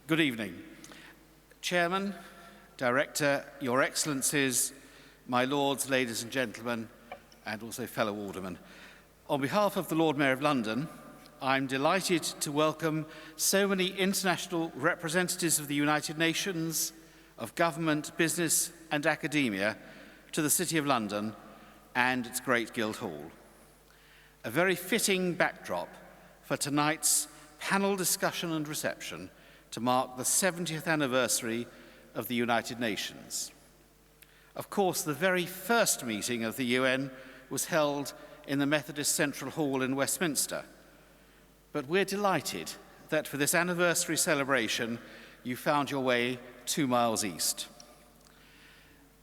Good evening. Chairman, Director, Your Excellencies, my Lords, ladies and gentlemen, and also fellow aldermen. On behalf of the Lord Mayor of London, I'm delighted to welcome so many international representatives of the United Nations, of government, business and academia to the City of London and its great Guildhall. A very fitting backdrop for tonight's panel discussion and reception to mark the 70th anniversary of the United Nations. Of course, the very first meeting of the UN was held in the Methodist Central Hall in Westminster. But we're delighted that for this anniversary celebration, you found your way 2 miles east.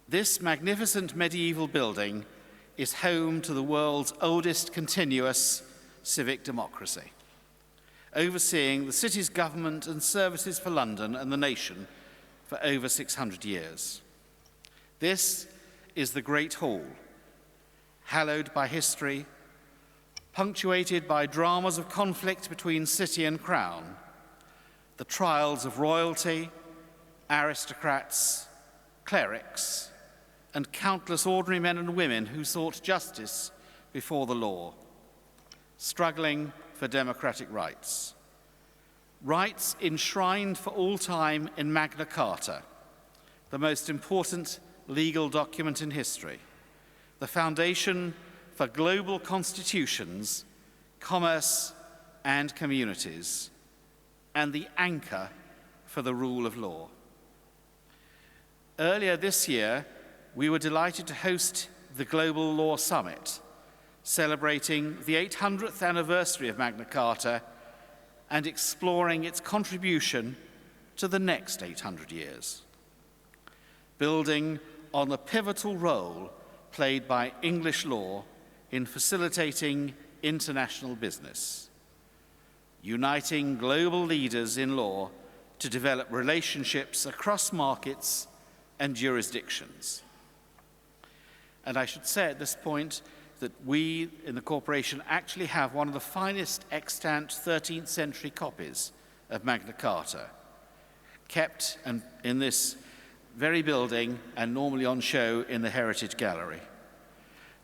This magnificent medieval building is home to the world's oldest continuous civic democracy, overseeing the city's government and services for London and the nation for over 600 years. This is the Great Hall, hallowed by history, punctuated by dramas of conflict between city and crown, the trials of royalty, aristocrats, clerics, and countless ordinary men and women who sought justice before the law, struggling for democratic rights. Rights enshrined for all time in Magna Carta, the most important legal document in history, the foundation for global constitutions, commerce and communities, and the anchor for the rule of law. Earlier this year, we were delighted to host the Global Law Summit, celebrating the 800th anniversary of Magna Carta and exploring its contribution to the next 800 years, building on the pivotal role played by English law in facilitating international business, uniting global leaders in law to develop relationships across markets and jurisdictions. And I should say at this point that we in the corporation actually have one of the finest extant 13th century copies of Magna Carta, kept in this very building and normally on show in the Heritage Gallery.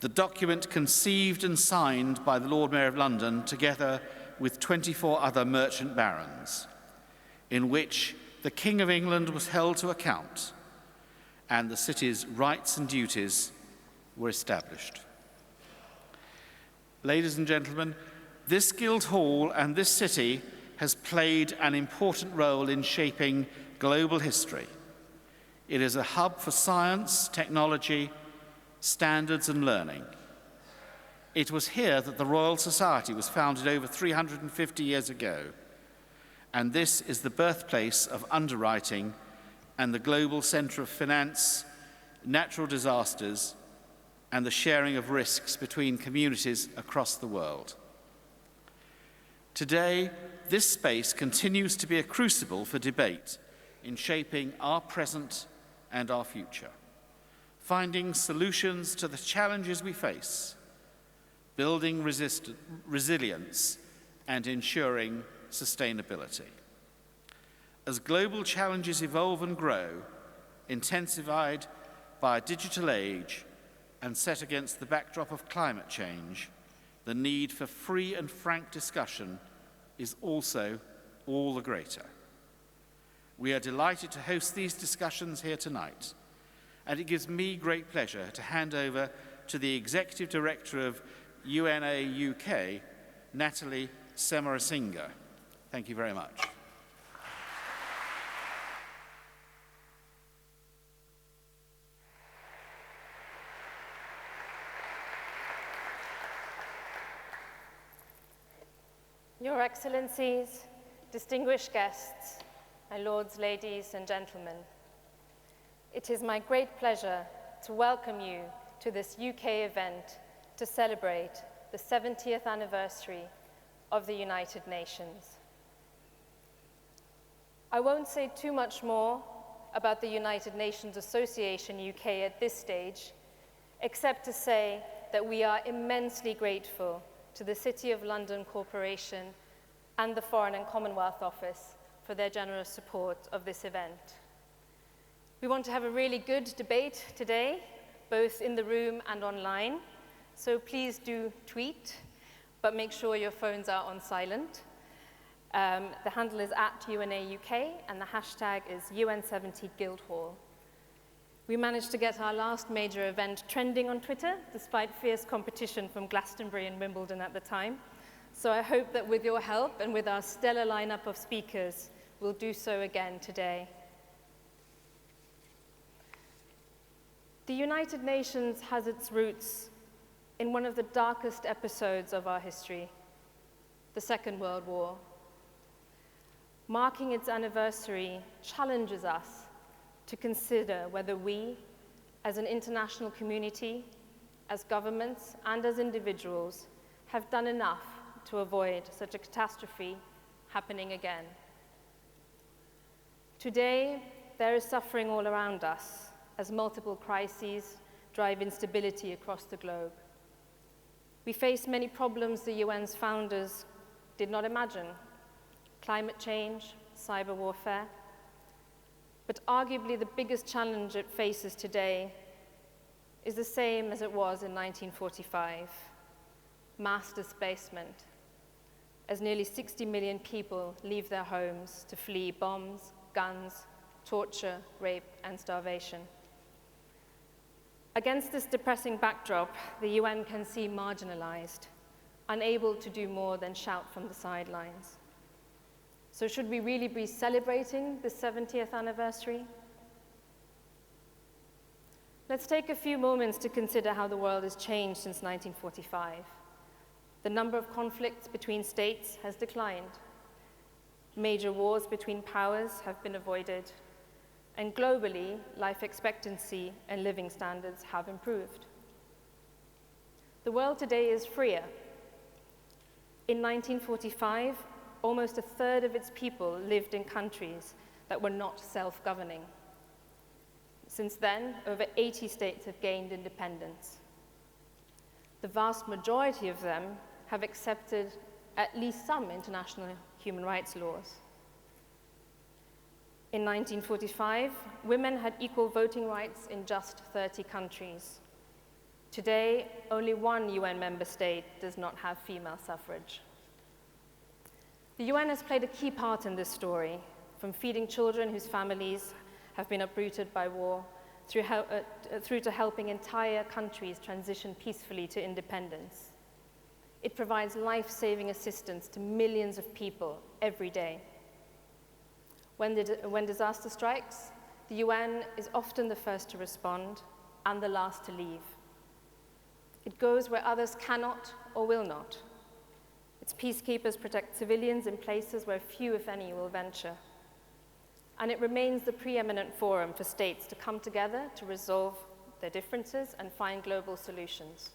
The document conceived and signed by the Lord Mayor of London together with 24 other merchant barons, in which the King of England was held to account and the city's rights and duties were established. Ladies and gentlemen, this Guildhall and this city has played an important role in shaping global history. It is a hub for science, technology, standards and learning. It was here that the Royal Society was founded over 350 years ago, and this is the birthplace of underwriting and the global centre of finance, natural disasters, and the sharing of risks between communities across the world. Today, this space continues to be a crucible for debate in shaping our present and our future, finding solutions to the challenges we face, building resilience, and ensuring sustainability. As global challenges evolve and grow, intensified by a digital age, and set against the backdrop of climate change, the need for free and frank discussion is also all the greater. We are delighted to host these discussions here tonight, and it gives me great pleasure to hand over to the Executive Director of UNA UK, Natalie Samarasinga. Thank you very much. Your Excellencies, distinguished guests, my lords, ladies, and gentlemen, it is my great pleasure to welcome you to this UK event to celebrate the 70th anniversary of the United Nations. I won't say too much more about the United Nations Association UK at this stage, except to say that we are immensely grateful to the City of London Corporation and the Foreign and Commonwealth Office for their generous support of this event. We want to have a really good debate today, both in the room and online, so please do tweet, but make sure your phones are on silent. The handle is @UNAUK, and the hashtag is UN70 Guildhall. We managed to get our last major event trending on Twitter, despite fierce competition from Glastonbury and Wimbledon at the time. So I hope that with your help and with our stellar lineup of speakers, we'll do so again today. The United Nations has its roots in one of the darkest episodes of our history, the Second World War. Marking its anniversary challenges us to consider whether we, as an international community, as governments, and as individuals, have done enough to avoid such a catastrophe happening again. Today, there is suffering all around us as multiple crises drive instability across the globe. We face many problems the UN's founders did not imagine: climate change, cyber warfare. But arguably the biggest challenge it faces today is the same as it was in 1945, mass displacement, as nearly 60 million people leave their homes to flee bombs, guns, torture, rape, and starvation. Against this depressing backdrop, the UN can seem marginalized, unable to do more than shout from the sidelines. So should we really be celebrating the 70th anniversary? Let's take a few moments to consider how the world has changed since 1945. The number of conflicts between states has declined. Major wars between powers have been avoided. And globally, life expectancy and living standards have improved. The world today is freer. In 1945, almost a third of its people lived in countries that were not self-governing. Since then, over 80 states have gained independence. The vast majority of them have accepted at least some international human rights laws. In 1945, women had equal voting rights in just 30 countries. Today, only one UN member state does not have female suffrage. The UN has played a key part in this story, from feeding children whose families have been uprooted by war, through to helping entire countries transition peacefully to independence. It provides life-saving assistance to millions of people every day. When disaster strikes, the UN is often the first to respond and the last to leave. It goes where others cannot or will not. Its peacekeepers protect civilians in places where few, if any, will venture. And it remains the preeminent forum for states to come together to resolve their differences and find global solutions.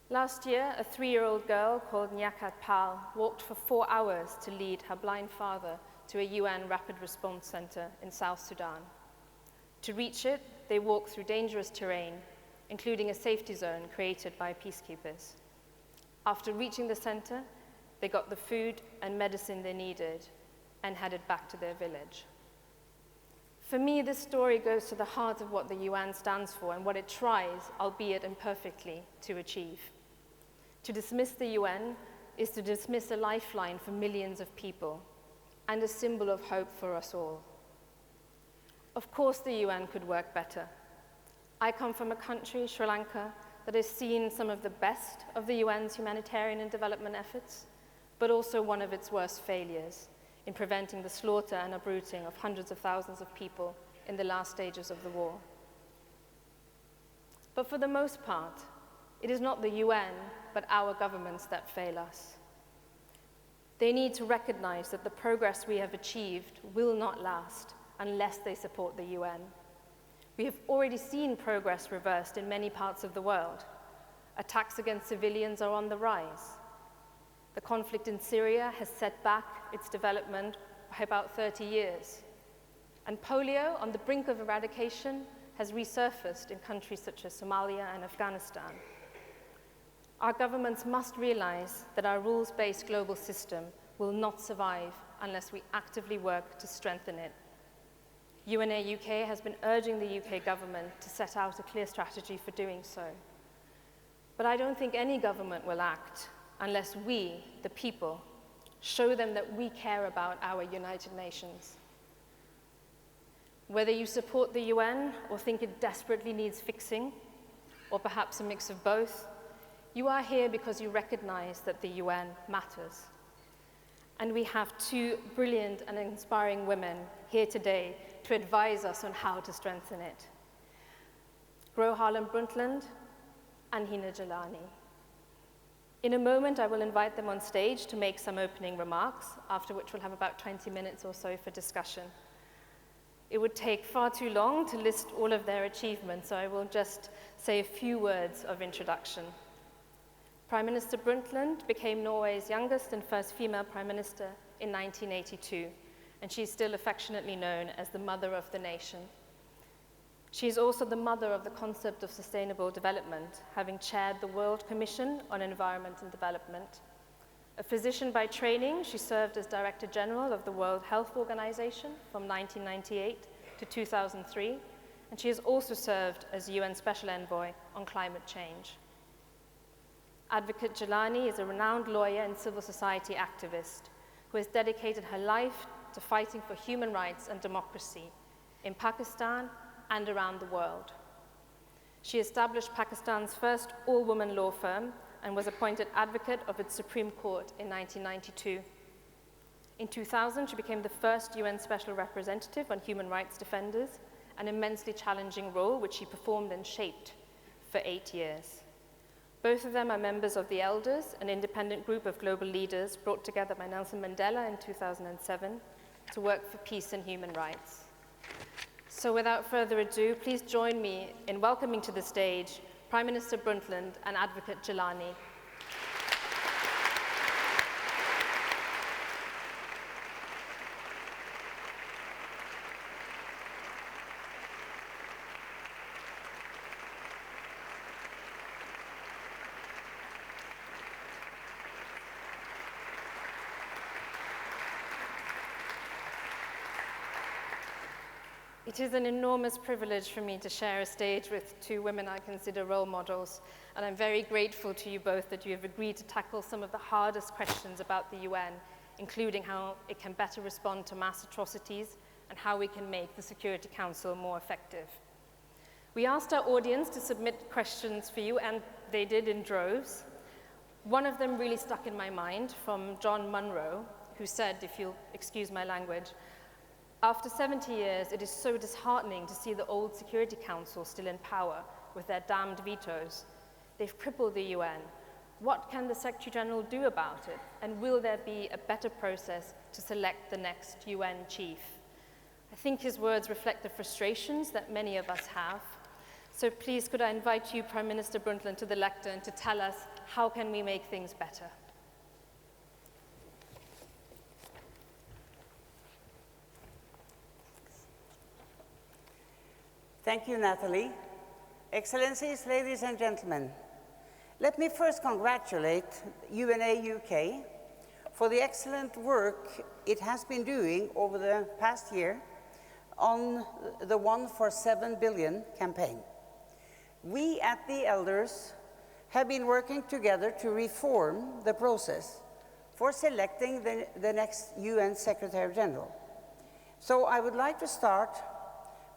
Last year, a 3-year-old girl called Nyakat Pal walked for 4 hours to lead her blind father to a UN rapid response center in South Sudan. To reach it, they walked through dangerous terrain, including a safety zone created by peacekeepers. After reaching the center, they got the food and medicine they needed and headed back to their village. For me, this story goes to the heart of what the UN stands for and what it tries, albeit imperfectly, to achieve. To dismiss the UN is to dismiss a lifeline for millions of people and a symbol of hope for us all. Of course, the UN could work better. I come from a country, Sri Lanka, that has seen some of the best of the UN's humanitarian and development efforts, but also one of its worst failures in preventing the slaughter and uprooting of hundreds of thousands of people in the last stages of the war. But for the most part, it is not the UN, but our governments that fail us. They need to recognize that the progress we have achieved will not last unless they support the UN. We have already seen progress reversed in many parts of the world. Attacks against civilians are on the rise. The conflict in Syria has set back its development by about 30 years. And polio, on the brink of eradication, has resurfaced in countries such as Somalia and Afghanistan. Our governments must realize that our rules-based global system will not survive unless we actively work to strengthen it. UNA UK has been urging the UK government to set out a clear strategy for doing so. But I don't think any government will act unless we, the people, show them that we care about our United Nations. Whether you support the UN or think it desperately needs fixing, or perhaps a mix of both, you are here because you recognize that the UN matters. And we have two brilliant and inspiring women here today to advise us on how to strengthen it. Gro Harlem Brundtland and Hina Jilani. In a moment, I will invite them on stage to make some opening remarks, after which we'll have about 20 minutes or so for discussion. It would take far too long to list all of their achievements, so I will just say a few words of introduction. Prime Minister Brundtland became Norway's youngest and first female Prime Minister in 1982, and she's still affectionately known as the Mother of the Nation. She is also the mother of the concept of sustainable development, having chaired the World Commission on Environment and Development. A physician by training, she served as Director General of the World Health Organization from 1998 to 2003, and she has also served as UN Special Envoy on climate change. Advocate Jilani is a renowned lawyer and civil society activist who has dedicated her life to fighting for human rights and democracy in Pakistan and around the world. She established Pakistan's first all-woman law firm and was appointed advocate of its Supreme Court in 1992. In 2000, she became the first UN Special Representative on Human Rights Defenders, an immensely challenging role which she performed and shaped for 8 years. Both of them are members of the Elders, an independent group of global leaders brought together by Nelson Mandela in 2007 to work for peace and human rights. So without further ado, please join me in welcoming to the stage Prime Minister Brundtland and Advocate Jilani. It is an enormous privilege for me to share a stage with two women I consider role models, and I'm very grateful to you both that you have agreed to tackle some of the hardest questions about the UN, including how it can better respond to mass atrocities and how we can make the Security Council more effective. We asked our audience to submit questions for you, and they did in droves. One of them really stuck in my mind, from John Munro, who said, if you'll excuse my language, "After 70 years, it is so disheartening to see the old Security Council still in power with their damned vetoes. They've crippled the UN. What can the Secretary General do about it? And will there be a better process to select the next UN chief?" I think his words reflect the frustrations that many of us have. So please, could I invite you, Prime Minister Brundtland, to the lectern to tell us how can we make things better? Thank you, Natalie. Excellencies, ladies and gentlemen, let me first congratulate UNA UK for the excellent work it has been doing over the past year on the One for 7 Billion campaign. We at the Elders have been working together to reform the process for selecting the next UN Secretary General. So I would like to start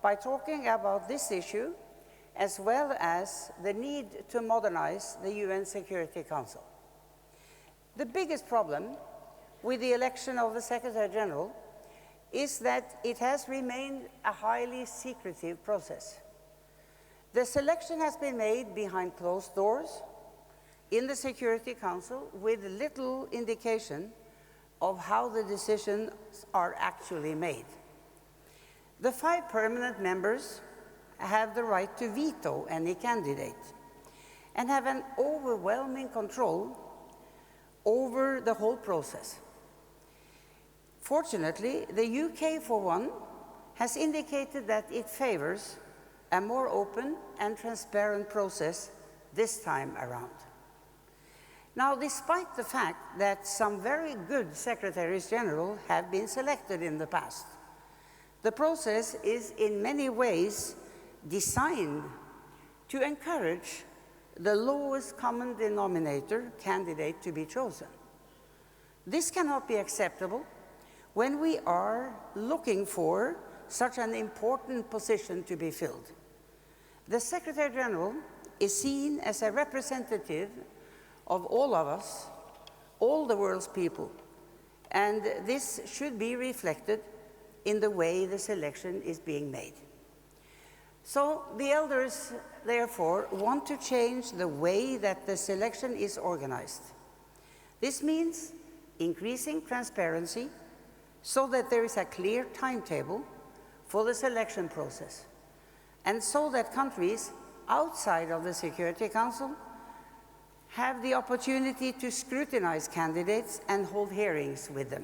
by talking about this issue, as well as the need to modernize the UN Security Council. The biggest problem with the election of the Secretary General is that it has remained a highly secretive process. The selection has been made behind closed doors in the Security Council with little indication of how the decisions are actually made. The 5 permanent members have the right to veto any candidate and have an overwhelming control over the whole process. Fortunately, the UK, for one, has indicated that it favors a more open and transparent process this time around. Now, despite the fact that some very good Secretaries General have been selected in the past, the process is in many ways designed to encourage the lowest common denominator candidate to be chosen. This cannot be acceptable when we are looking for such an important position to be filled. The Secretary General is seen as a representative of all of us, all the world's people, and this should be reflected in the way the selection is being made. So the elders, therefore, want to change the way that the selection is organized. This means increasing transparency so that there is a clear timetable for the selection process, and so that countries outside of the Security Council have the opportunity to scrutinize candidates and hold hearings with them.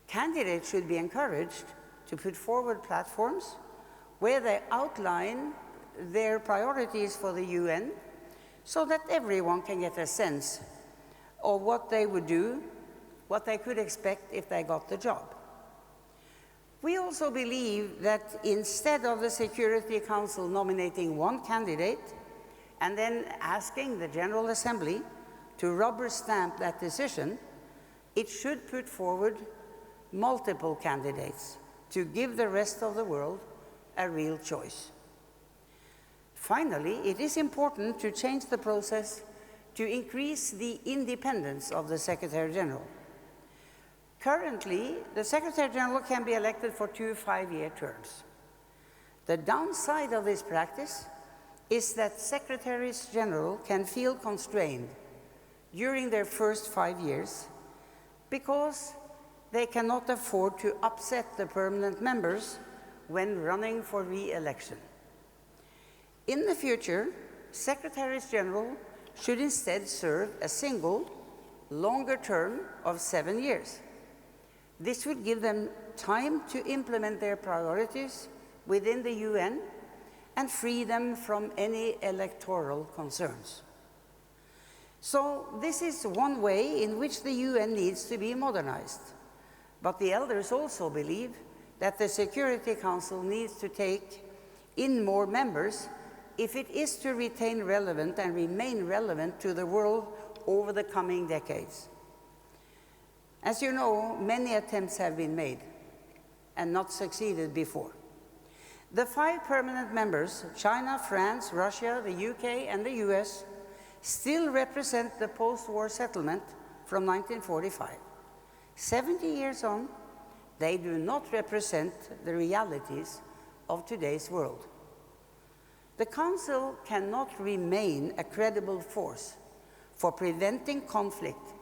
Candidates should be encouraged to put forward platforms where they outline their priorities for the UN so that everyone can get a sense of what they would do, what they could expect if they got the job. We also believe that instead of the Security Council nominating one candidate and then asking the General Assembly to rubber stamp that decision, it should put forward multiple candidates to give the rest of the world a real choice. Finally, it is important to change the process to increase the independence of the Secretary General. Currently, the Secretary General can be elected for 2 5-year terms. The downside of this practice is that Secretaries General can feel constrained during their first 5 years because they cannot afford to upset the permanent members when running for re-election. In the future, Secretaries General should instead serve a single, longer term of 7 years. This would give them time to implement their priorities within the UN and free them from any electoral concerns. So this is one way in which the UN needs to be modernized. But the elders also believe that the Security Council needs to take in more members if it is to retain relevant and remain relevant to the world over the coming decades. As you know, many attempts have been made and not succeeded before. The 5 permanent members, China, France, Russia, the UK, and the US, still represent the post-war settlement from 1945. 70 years on, they do not represent the realities of today's world. The Council cannot remain a credible force for preventing conflict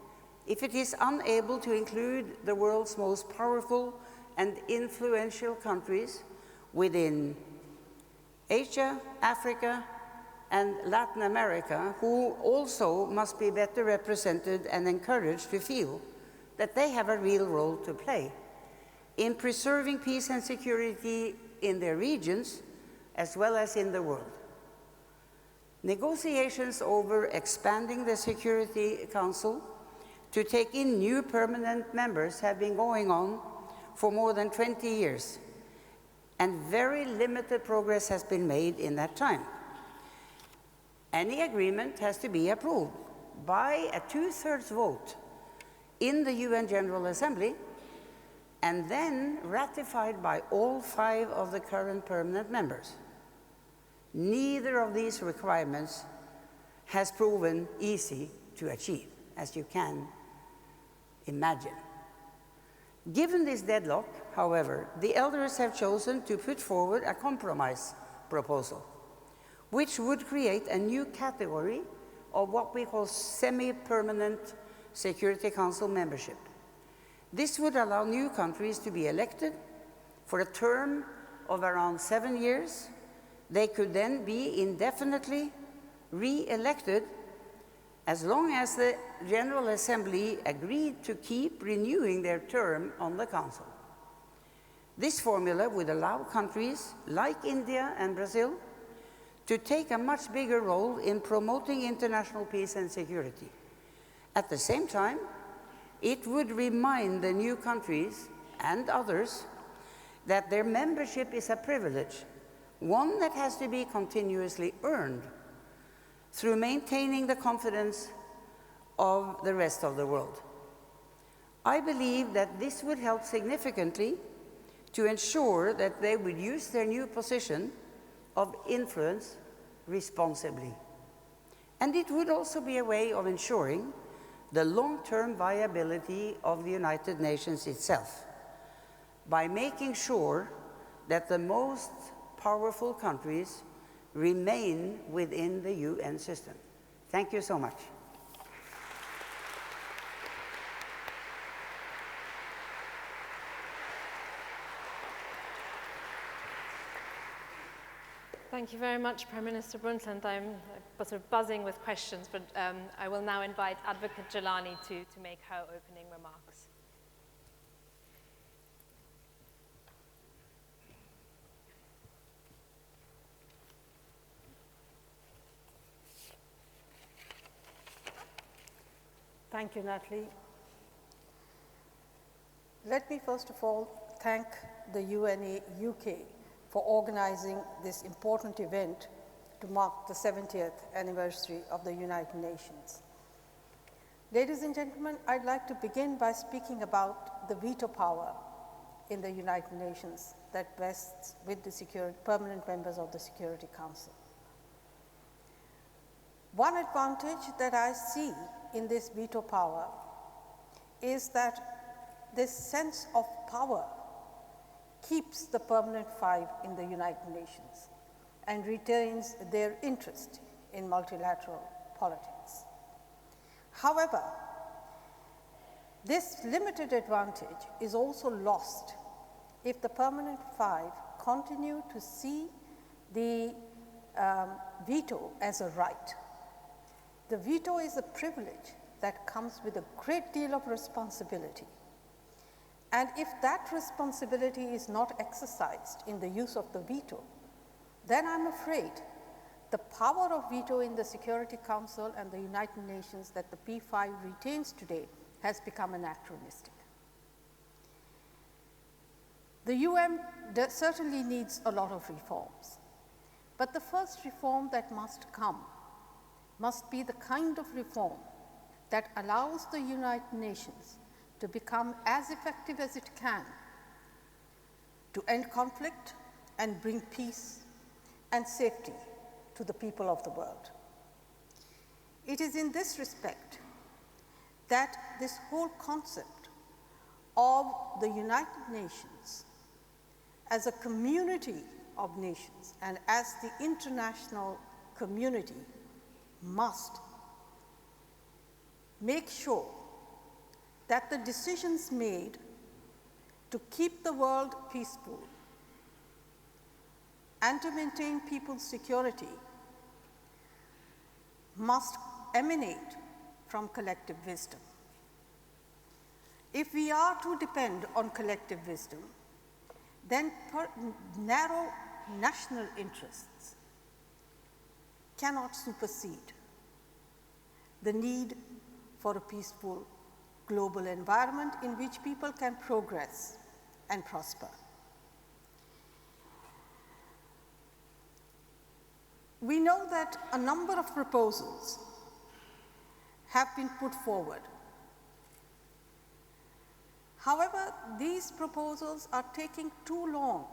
if it is unable to include the world's most powerful and influential countries within Asia, Africa, and Latin America, who also must be better represented and encouraged to feel that they have a real role to play in preserving peace and security in their regions as well as in the world. Negotiations over expanding the Security Council to take in new permanent members have been going on for more than 20 years, and very limited progress has been made in that time. Any agreement has to be approved by a 2/3 vote in the UN General Assembly and then ratified by all 5 of the current permanent members. Neither of these requirements has proven easy to achieve, as you can imagine. Given this deadlock, however, the elders have chosen to put forward a compromise proposal, which would create a new category of what we call semi-permanent Security Council membership. This would allow new countries to be elected for a term of around 7 years. They could then be indefinitely re-elected as long as the General Assembly agreed to keep renewing their term on the Council. This formula would allow countries like India and Brazil to take a much bigger role in promoting international peace and security. At the same time, it would remind the new countries and others that their membership is a privilege, one that has to be continuously earned through maintaining the confidence of the rest of the world. I believe that this would help significantly to ensure that they would use their new position of influence responsibly. And it would also be a way of ensuring the long-term viability of the United Nations itself by making sure that the most powerful countries remain within the UN system. Thank you so much. Thank you very much, Prime Minister Brundtland. I'm sort of buzzing with questions, but I will now invite Advocate Jilani to make her opening remarks. Thank you, Natalie. Let me first of all thank the UNA UK for organizing this important event to mark the 70th anniversary of the United Nations. Ladies and gentlemen, I'd like to begin by speaking about the veto power in the United Nations that vests with the permanent members of the Security Council. One advantage that I see in this veto power is that this sense of power keeps the permanent five in the United Nations and retains their interest in multilateral politics. However, this limited advantage is also lost if the permanent five continue to see the veto as a right. The veto is a privilege that comes with a great deal of responsibility. And if that responsibility is not exercised in the use of the veto, then I'm afraid the power of veto in the Security Council and the United Nations that the P5 retains today has become anachronistic. The UN certainly needs a lot of reforms, but the first reform that must come must be the kind of reform that allows the United Nations to become as effective as it can to end conflict and bring peace and safety to the people of the world. It is in this respect that this whole concept of the United Nations as a community of nations and as the international community must make sure that the decisions made to keep the world peaceful and to maintain people's security must emanate from collective wisdom. If we are to depend on collective wisdom, then narrow national interests cannot supersede the need for a peaceful global environment in which people can progress and prosper. We know that a number of proposals have been put forward. However, these proposals are taking too long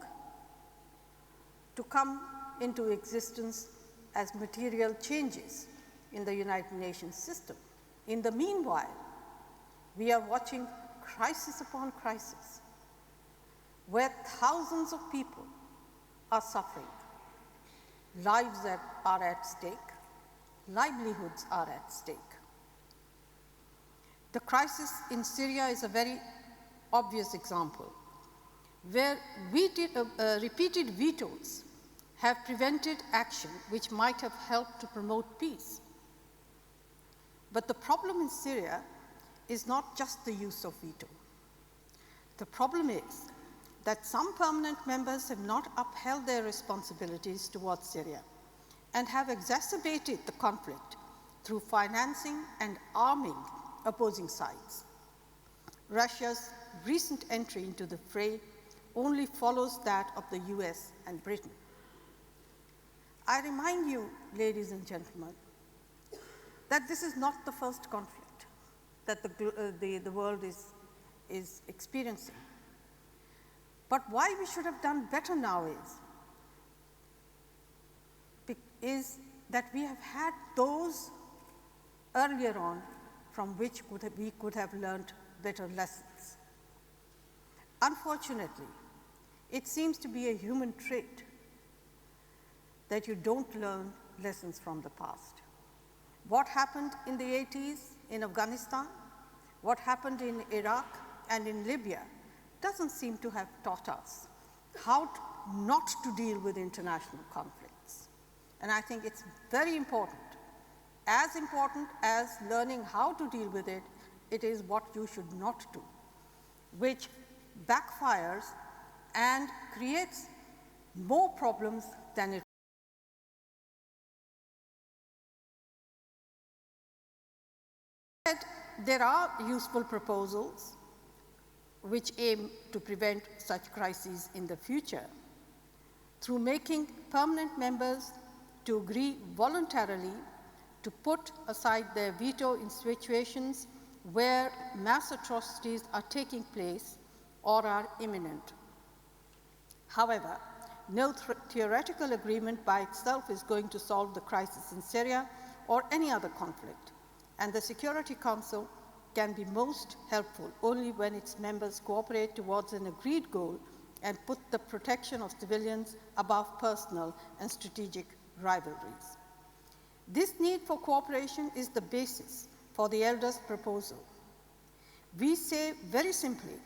to come into existence as material changes in the United Nations system. In the meanwhile, we are watching crisis upon crisis, where thousands of people are suffering, lives are at stake, livelihoods are at stake. The crisis in Syria is a very obvious example, where repeated vetoes have prevented action which might have helped to promote peace. But the problem in Syria is not just the use of veto. The problem is that some permanent members have not upheld their responsibilities towards Syria and have exacerbated the conflict through financing and arming opposing sides. Russia's recent entry into the fray only follows that of the US and Britain. I remind you, ladies and gentlemen, that this is not the first conflict that the world is experiencing. But why we should have done better now is that we have had those earlier on from which we could have learned better lessons. Unfortunately, it seems to be a human trait that you don't learn lessons from the past. What happened in the 80s in Afghanistan, what happened in Iraq and in Libya doesn't seem to have taught us how not to deal with international conflicts. And I think it's very important as learning how to deal with it, it is what you should not do, which backfires and creates more problems than it. There are useful proposals which aim to prevent such crises in the future through making permanent members to agree voluntarily to put aside their veto in situations where mass atrocities are taking place or are imminent. However, no theoretical agreement by itself is going to solve the crisis in Syria or any other conflict, and the Security Council can be most helpful only when its members cooperate towards an agreed goal and put the protection of civilians above personal and strategic rivalries. This need for cooperation is the basis for the elders' proposal. We say very simply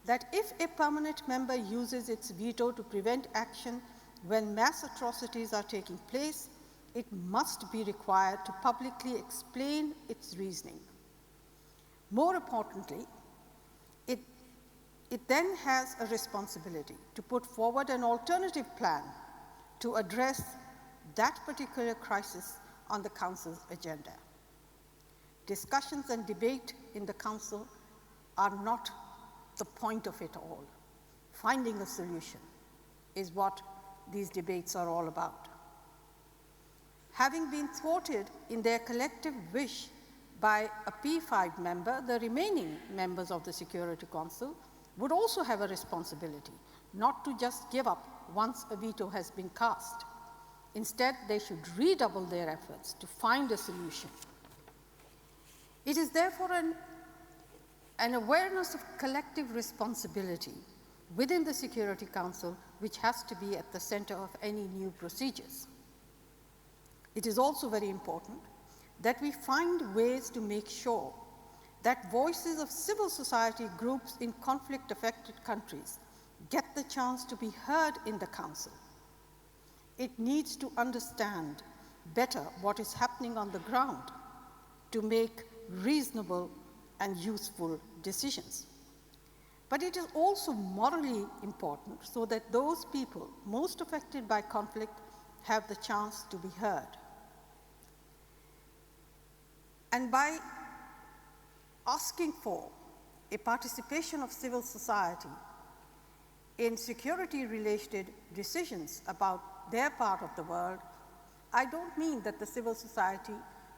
that if a permanent member uses its veto to prevent action when mass atrocities are taking place, it must be required to publicly explain its reasoning. More importantly, it then has a responsibility to put forward an alternative plan to address that particular crisis on the Council's agenda. Discussions and debate in the Council are not the point of it all. Finding a solution is what these debates are all about. Having been thwarted in their collective wish by a P5 member, the remaining members of the Security Council would also have a responsibility not to just give up once a veto has been cast. Instead, they should redouble their efforts to find a solution. It is therefore an awareness of collective responsibility within the Security Council which has to be at the center of any new procedures. It is also very important that we find ways to make sure that voices of civil society groups in conflict-affected countries get the chance to be heard in the Council. It needs to understand better what is happening on the ground to make reasonable and useful decisions. But it is also morally important so that those people most affected by conflict have the chance to be heard. And by asking for a participation of civil society in security-related decisions about their part of the world, I don't mean that the civil society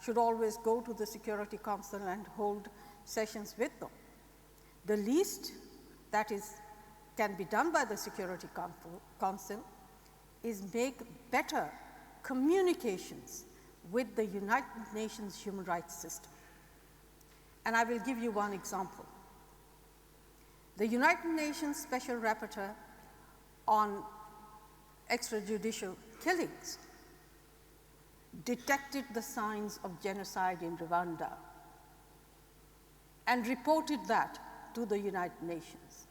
should always go to the Security Council and hold sessions with them. The least that can be done by the Security Council is make better communications with the United Nations human rights system. And I will give you one example. The United Nations Special Rapporteur on extrajudicial killings detected the signs of genocide in Rwanda and reported that to the United Nations.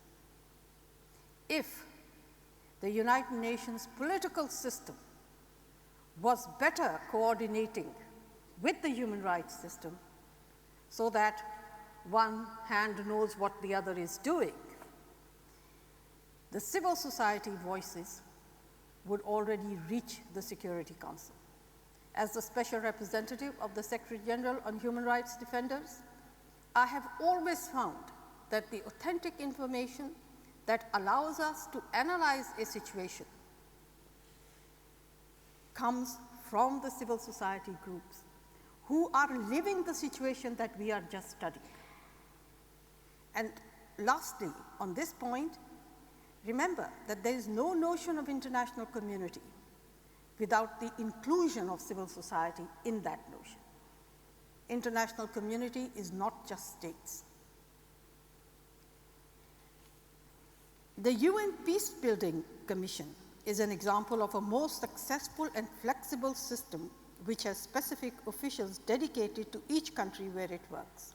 If the United Nations political system was better coordinating with the human rights system so that one hand knows what the other is doing, the civil society voices would already reach the Security Council. As the Special Representative of the Secretary General on Human Rights Defenders, I have always found that the authentic information that allows us to analyze a situation comes from the civil society groups who are living the situation that we are just studying. And lastly, on this point, remember that there is no notion of international community without the inclusion of civil society in that notion. International community is not just states. The UN Peacebuilding Commission is an example of a more successful and flexible system which has specific officials dedicated to each country where it works.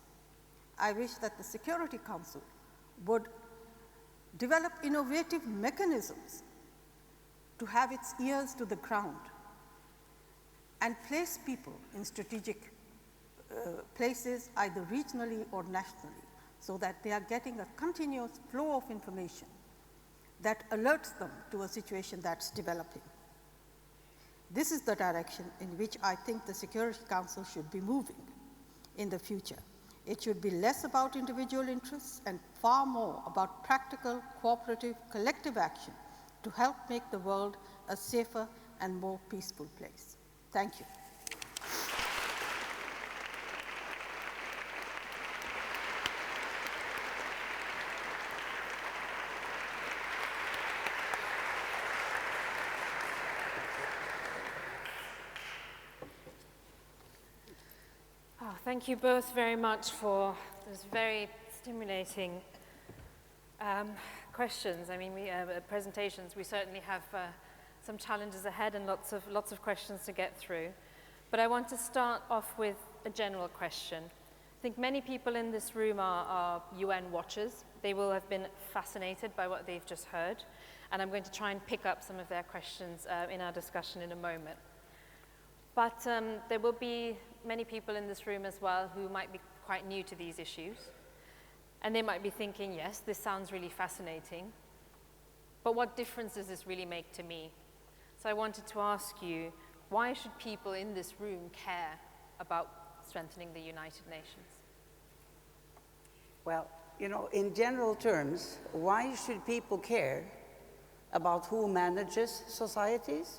I wish that the Security Council would develop innovative mechanisms to have its ears to the ground and place people in strategic places, either regionally or nationally, so that they are getting a continuous flow of information that alerts them to a situation that's developing. This is the direction in which I think the Security Council should be moving in the future. It should be less about individual interests and far more about practical, cooperative, collective action to help make the world a safer and more peaceful place. Thank you. Thank you both very much for those very stimulating questions. I mean, presentations. We certainly have some challenges ahead and lots of questions to get through. But I want to start off with a general question. I think many people in this room are UN watchers. They will have been fascinated by what they've just heard, and I'm going to try and pick up some of their questions in our discussion in a moment. But there will be many people in this room as well who might be quite new to these issues. And they might be thinking, yes, this sounds really fascinating, but what difference does this really make to me? So I wanted to ask you, why should people in this room care about strengthening the United Nations? Well, you know, in general terms, why should people care about who manages societies?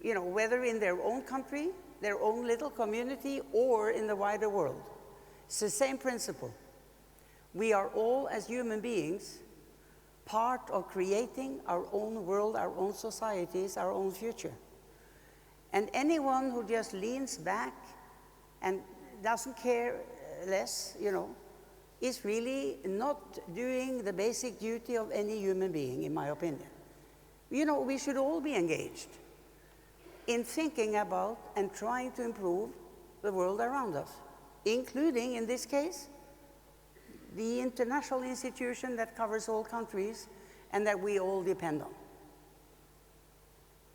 You know, whether in their own country, their own little community, or in the wider world. It's the same principle. We are all, as human beings, part of creating our own world, our own societies, our own future. And anyone who just leans back and doesn't care less, you know, is really not doing the basic duty of any human being, in my opinion. You know, we should all be engaged in thinking about and trying to improve the world around us, including, in this case, the international institution that covers all countries and that we all depend on.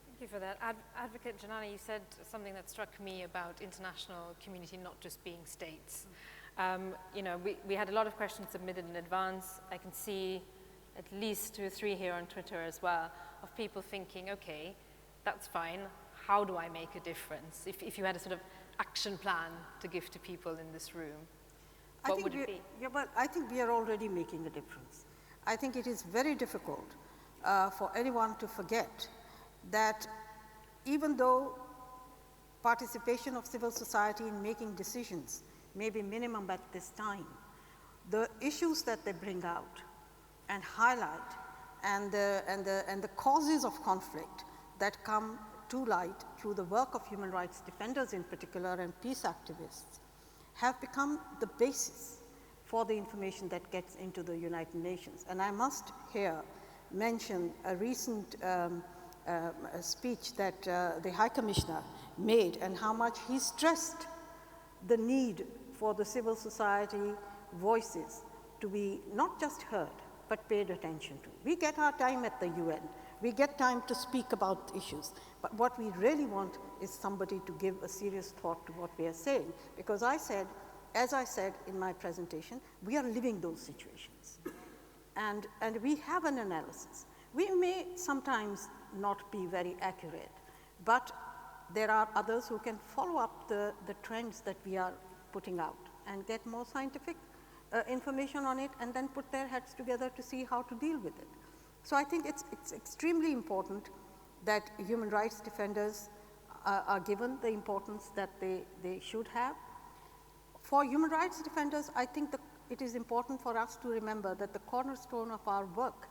Thank you for that. Advocate Jilani, you said something that struck me about international community not just being states. You know, we had a lot of questions submitted in advance. I can see at least 2 or 3 here on Twitter as well, of people thinking, okay, that's fine. How do I make a difference? If you had a sort of action plan to give to people in this room, what would it be? Yeah, but I think we are already making a difference. I think it is very difficult for anyone to forget that even though participation of civil society in making decisions may be minimum at this time, the issues that they bring out and highlight and the causes of conflict that come to light through the work of human rights defenders in particular and peace activists have become the basis for the information that gets into the United Nations. And I must here mention a recent speech that the High Commissioner made and how much he stressed the need for the civil society voices to be not just heard, but paid attention to. We get our time at the UN. We get time to speak about issues, but what we really want is somebody to give a serious thought to what we are saying, because as I said in my presentation, we are living those situations. And we have an analysis. We may sometimes not be very accurate, but there are others who can follow up the trends that we are putting out and get more scientific information on it, and then put their heads together to see how to deal with it. So I think it's extremely important that human rights defenders are given the importance that they should have. For human rights defenders, I think it is important for us to remember that the cornerstone of our work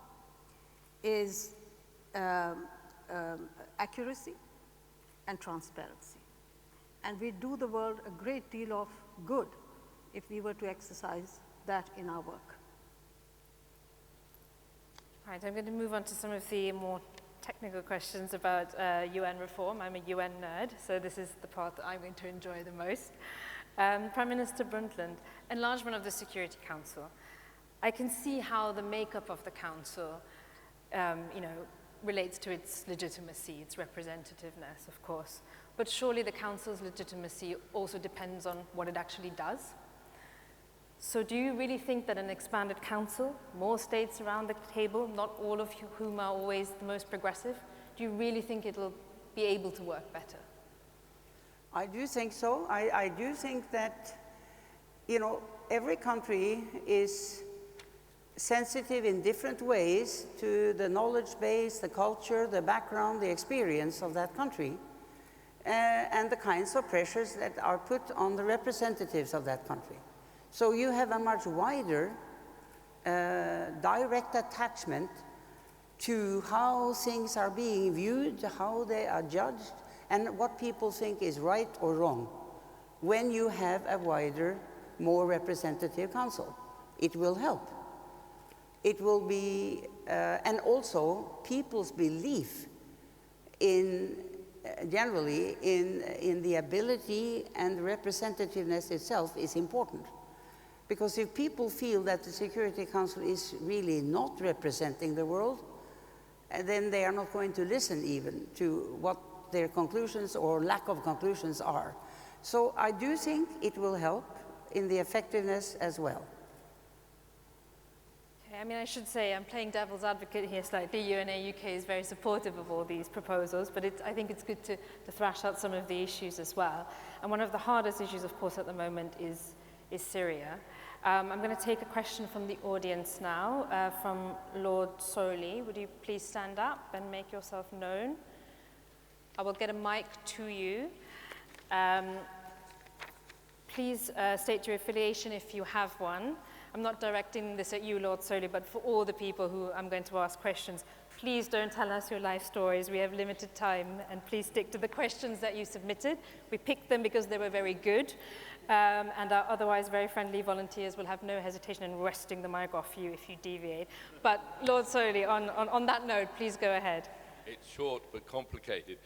is accuracy and transparency. And we do the world a great deal of good if we were to exercise that in our work. All right, I'm going to move on to some of the more technical questions about UN reform. I'm a UN nerd, so this is the part that I'm going to enjoy the most. Prime Minister Brundtland, enlargement of the Security Council. I can see how the makeup of the Council relates to its legitimacy, its representativeness, of course. But surely the Council's legitimacy also depends on what it actually does. So do you really think that an expanded Council, more states around the table, not all of whom are always the most progressive, do you really think it'll be able to work better? I do think so. I do think that, every country is sensitive in different ways to the knowledge base, the culture, the background, the experience of that country, and the kinds of pressures that are put on the representatives of that country. So you have a much wider direct attachment to how things are being viewed, how they are judged, and what people think is right or wrong when you have a wider, more representative council. It will help. It will be, and also people's belief in, generally, in the ability and representativeness itself is important. Because if people feel that the Security Council is really not representing the world, then they are not going to listen even to what their conclusions or lack of conclusions are. So I do think it will help in the effectiveness as well. Okay, I mean, I should say I'm playing devil's advocate here slightly. UNA UK is very supportive of all these proposals, but I think it's good to thrash out some of the issues as well. And one of the hardest issues, of course, at the moment is Syria. I'm going to take a question from the audience now, from Lord Soley. Would you please stand up and make yourself known? I will get a mic to you. Please state your affiliation if you have one. I'm not directing this at you, Lord Soley, but for all the people who I'm going to ask questions. Please don't tell us your life stories. We have limited time, and please stick to the questions that you submitted. We picked them because they were very good, and our otherwise very friendly volunteers will have no hesitation in wresting the mic off you if you deviate. But Lord Soley, on that note, please go ahead. It's short but complicated.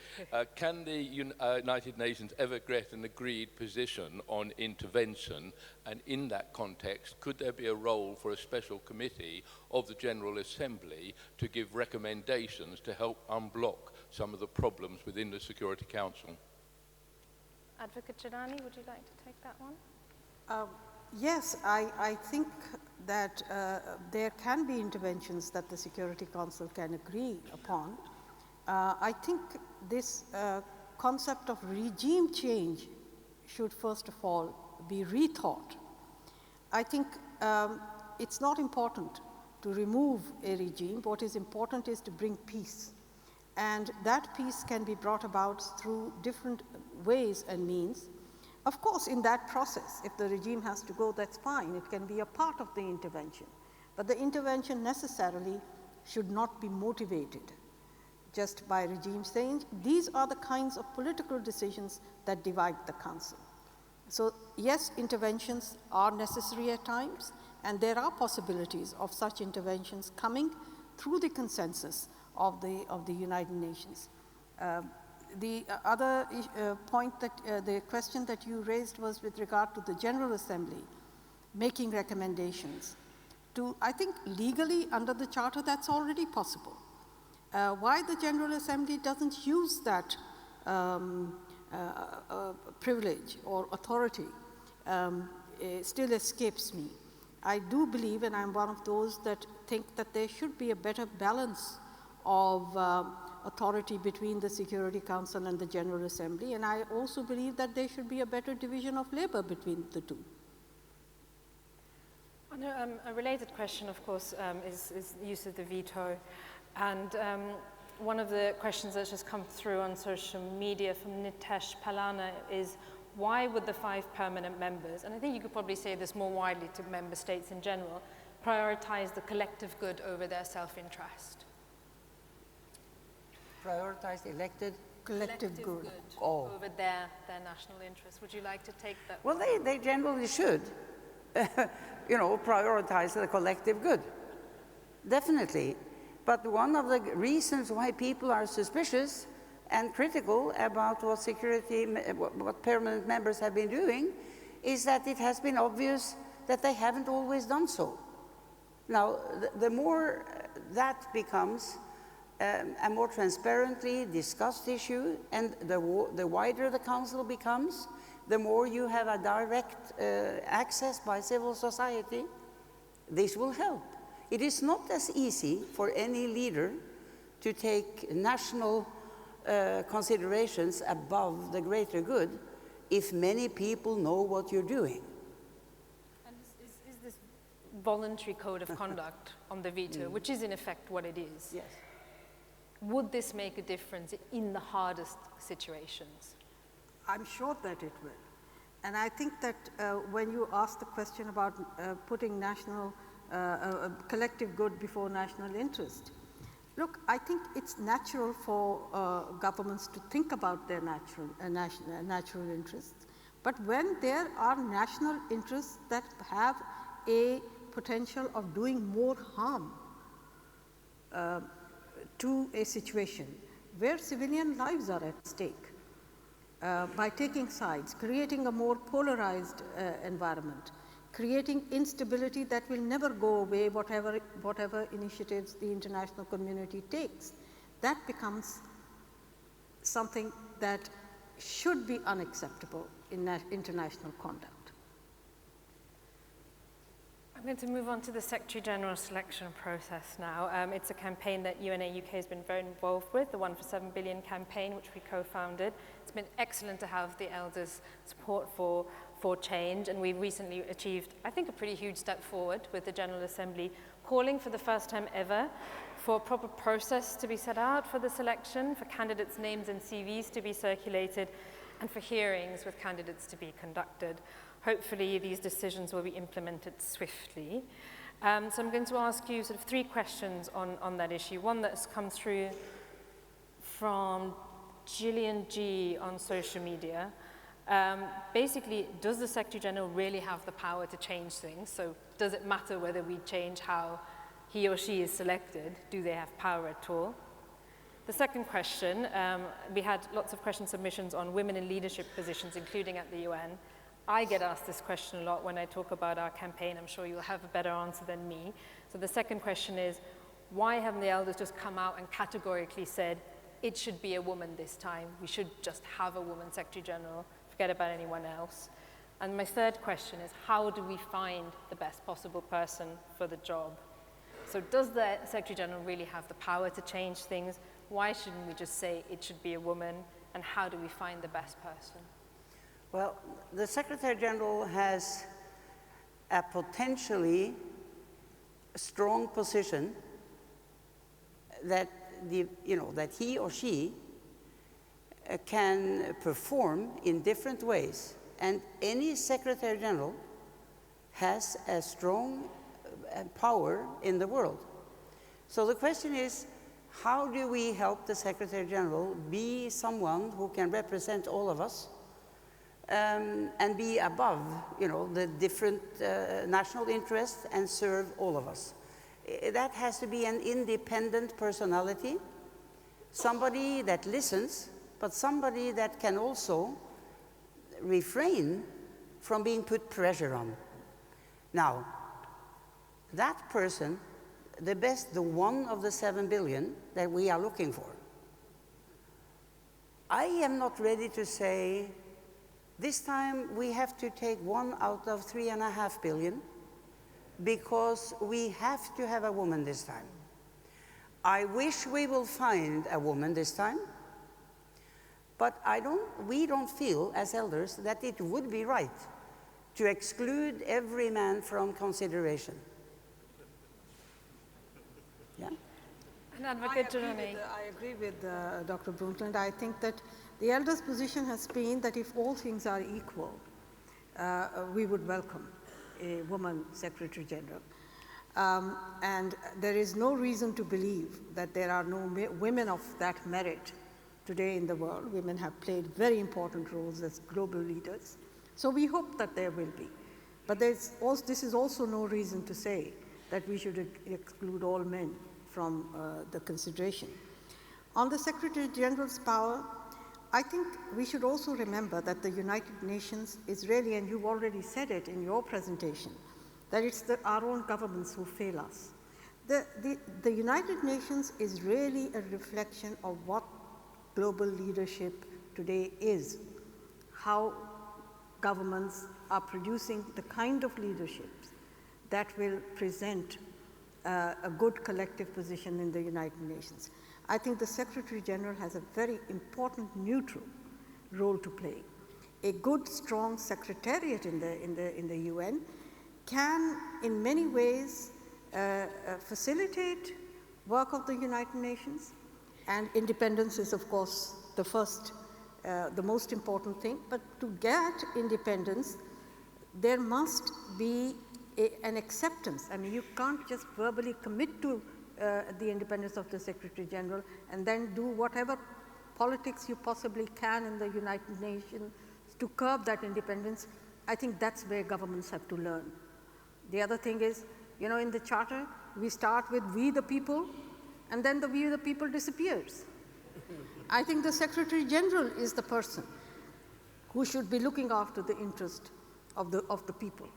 Can the United Nations ever get an agreed position on intervention? And in that context, could there be a role for a special committee of the General Assembly to give recommendations to help unblock some of the problems within the Security Council? Advocate Jilani, would you like to take that one? Yes, I think that there can be interventions that the Security Council can agree upon. I think this concept of regime change should first of all be rethought. I think it's not important to remove a regime. What is important is to bring peace. And that peace can be brought about through different ways and means. Of course, in that process, if the regime has to go, that's fine. It can be a part of the intervention. But the intervention necessarily should not be motivated just by regime change. These are the kinds of political decisions that divide the Council. So yes, interventions are necessary at times, and there are possibilities of such interventions coming through the consensus of the United Nations. The other point that the question that you raised was with regard to the General Assembly making recommendations. I think legally under the Charter that's already possible. Why the General Assembly doesn't use that privilege or authority still escapes me. I do believe, and I'm one of those that think that there should be a better balance of authority between the Security Council and the General Assembly, and I also believe that there should be a better division of labor between the two. A related question, of course, is the use of the veto. And one of the questions that's just come through on social media from Nitesh Palana is, why would the 5 permanent members, and I think you could probably say this more widely to member states in general, prioritize the collective good over their self-interest? Prioritize elected Collective good. Over their national interest. Would you like to take that? Well, they generally should, prioritize the collective good. Definitely. But one of the reasons why people are suspicious and critical about what permanent members have been doing is that it has been obvious that they haven't always done so. Now, the more that becomes a more transparently discussed issue, and the wider the council becomes, the more you have a direct access by civil society, this will help. It is not as easy for any leader to take national considerations above the greater good if many people know what you're doing. And is this voluntary code of conduct on the veto, which is in effect what it is? Yes. Would this make a difference in the hardest situations? I'm sure that it will. And I think that when you ask the question about putting national collective good before national interest, look, I think it's natural for governments to think about their natural interests. But when there are national interests that have a potential of doing more harm to a situation where civilian lives are at stake, by taking sides, creating a more polarized environment, creating instability that will never go away, whatever initiatives the international community takes, that becomes something that should be unacceptable in international conduct. I'm going to move on to the Secretary General selection process now. It's a campaign that UNA UK has been very involved with, the One for 7 Billion campaign, which we co-founded. It's been excellent to have the elders' support for change, and we've recently achieved, I think, a pretty huge step forward with the General Assembly calling for the first time ever for a proper process to be set out for the selection, for candidates' names and CVs to be circulated, and for hearings with candidates to be conducted. Hopefully, these decisions will be implemented swiftly. So I'm going to ask you sort of 3 questions on that issue. One that's come through from Jillian G on social media. Basically, does the Secretary General really have the power to change things? So does it matter whether we change how he or she is selected? Do they have power at all? The second question, we had lots of question submissions on women in leadership positions, including at the UN. I get asked this question a lot when I talk about our campaign. I'm sure you'll have a better answer than me. So the second question is, why haven't the elders just come out and categorically said, it should be a woman this time, we should just have a woman Secretary General, forget about anyone else? And my third question is, how do we find the best possible person for the job? So does the Secretary General really have the power to change things? Why shouldn't we just say it should be a woman? And how do we find the best person? Well, the Secretary General has a potentially strong position that that he or she can perform in different ways, and any Secretary General has a strong power in the world. So the question is, how do we help the Secretary General be someone who can represent all of us? And be above, the different national interests and serve all of us. That has to be an independent personality, somebody that listens, but somebody that can also refrain from being put pressure on. Now, that person, the one of the 7 billion that we are looking for, I am not ready to say, this time we have to take 1 out of 3.5 billion because we have to have a woman this time. I wish we will find a woman this time, but we don't feel as elders that it would be right to exclude every man from consideration. Yeah? And Advocate Jilani. I agree with Dr. Brundtland. I think that the elders' position has been that if all things are equal, we would welcome a woman Secretary General. And there is no reason to believe that there are no women of that merit today in the world. Women have played very important roles as global leaders. So we hope that there will be. But this is also no reason to say that we should exclude all men from the consideration. On the Secretary General's power, I think we should also remember that the United Nations is really, and you've already said it in your presentation, that it's our own governments who fail us. The United Nations is really a reflection of what global leadership today is, how governments are producing the kind of leadership that will present a good collective position in the United Nations. I think the Secretary General has a very important neutral role to play. A good, strong secretariat in the UN can, in many ways, facilitate work of the United Nations, and independence is, of course, the most important thing. But to get independence, there must be an acceptance. I mean, you can't just verbally commit to the independence of the Secretary General and then do whatever politics you possibly can in the United Nations to curb that independence. I think that's where governments have to learn. The other thing is, you know, in the Charter, we start with "we the people," and then the "we the people" disappears. I think the Secretary General is the person who should be looking after the interest of the people.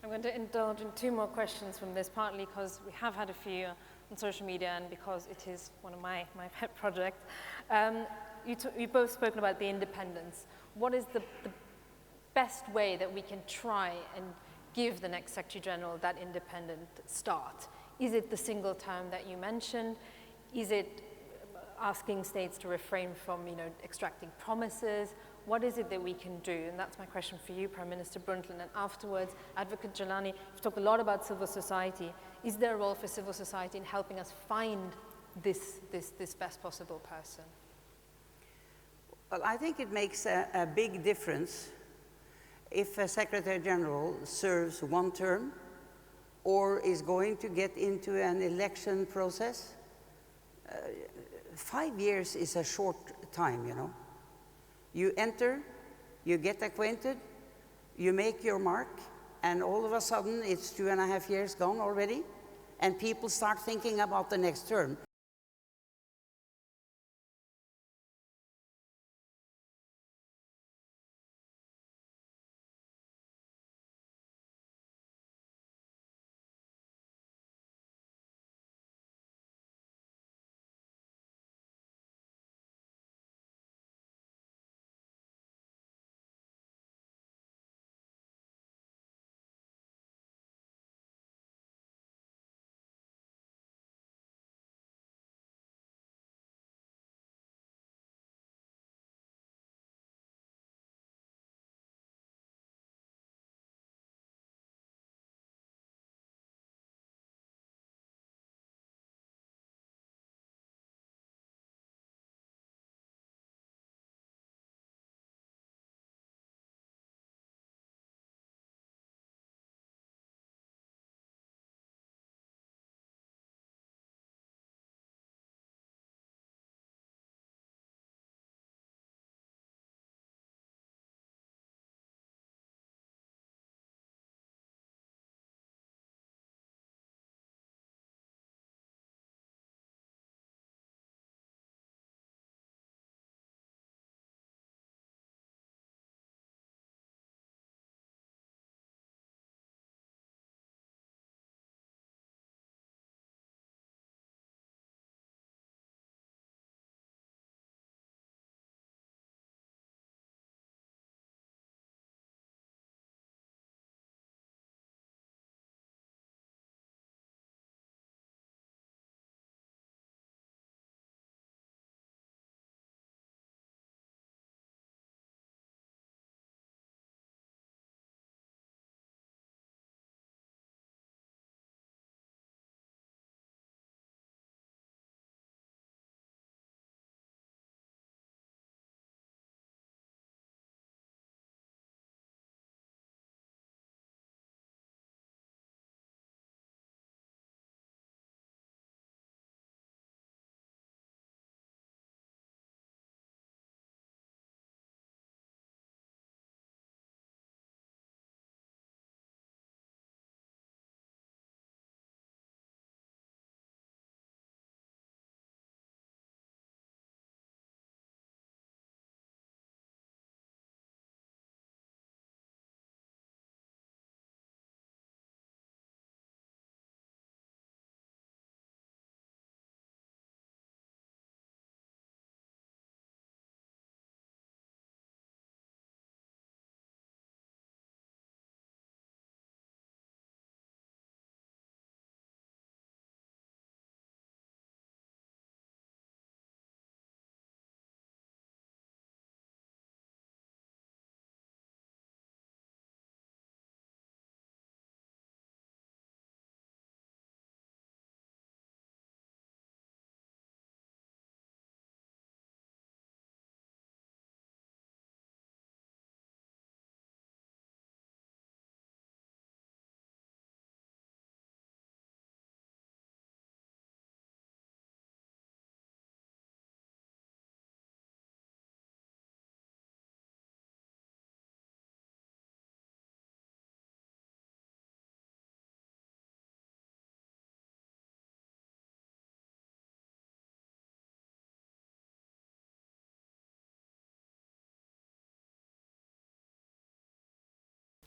I'm going to indulge in two more questions from this, partly because we have had a few on social media and because it is one of my pet projects. You've both spoken about the independence. What is the best way that we can try and give the next Secretary General that independent start? Is it the single term that you mentioned? Is it asking states to refrain from, extracting promises? What is it that we can do? And that's my question for you, Prime Minister Brundtland. And afterwards, Advocate Jilani, you've talked a lot about civil society. Is there a role for civil society in helping us find this best possible person? Well, I think it makes a big difference if a Secretary General serves one term or is going to get into an election process. 5 years is a short time, You enter, you get acquainted, you make your mark, and all of a sudden it's 2.5 years gone already, and people start thinking about the next term.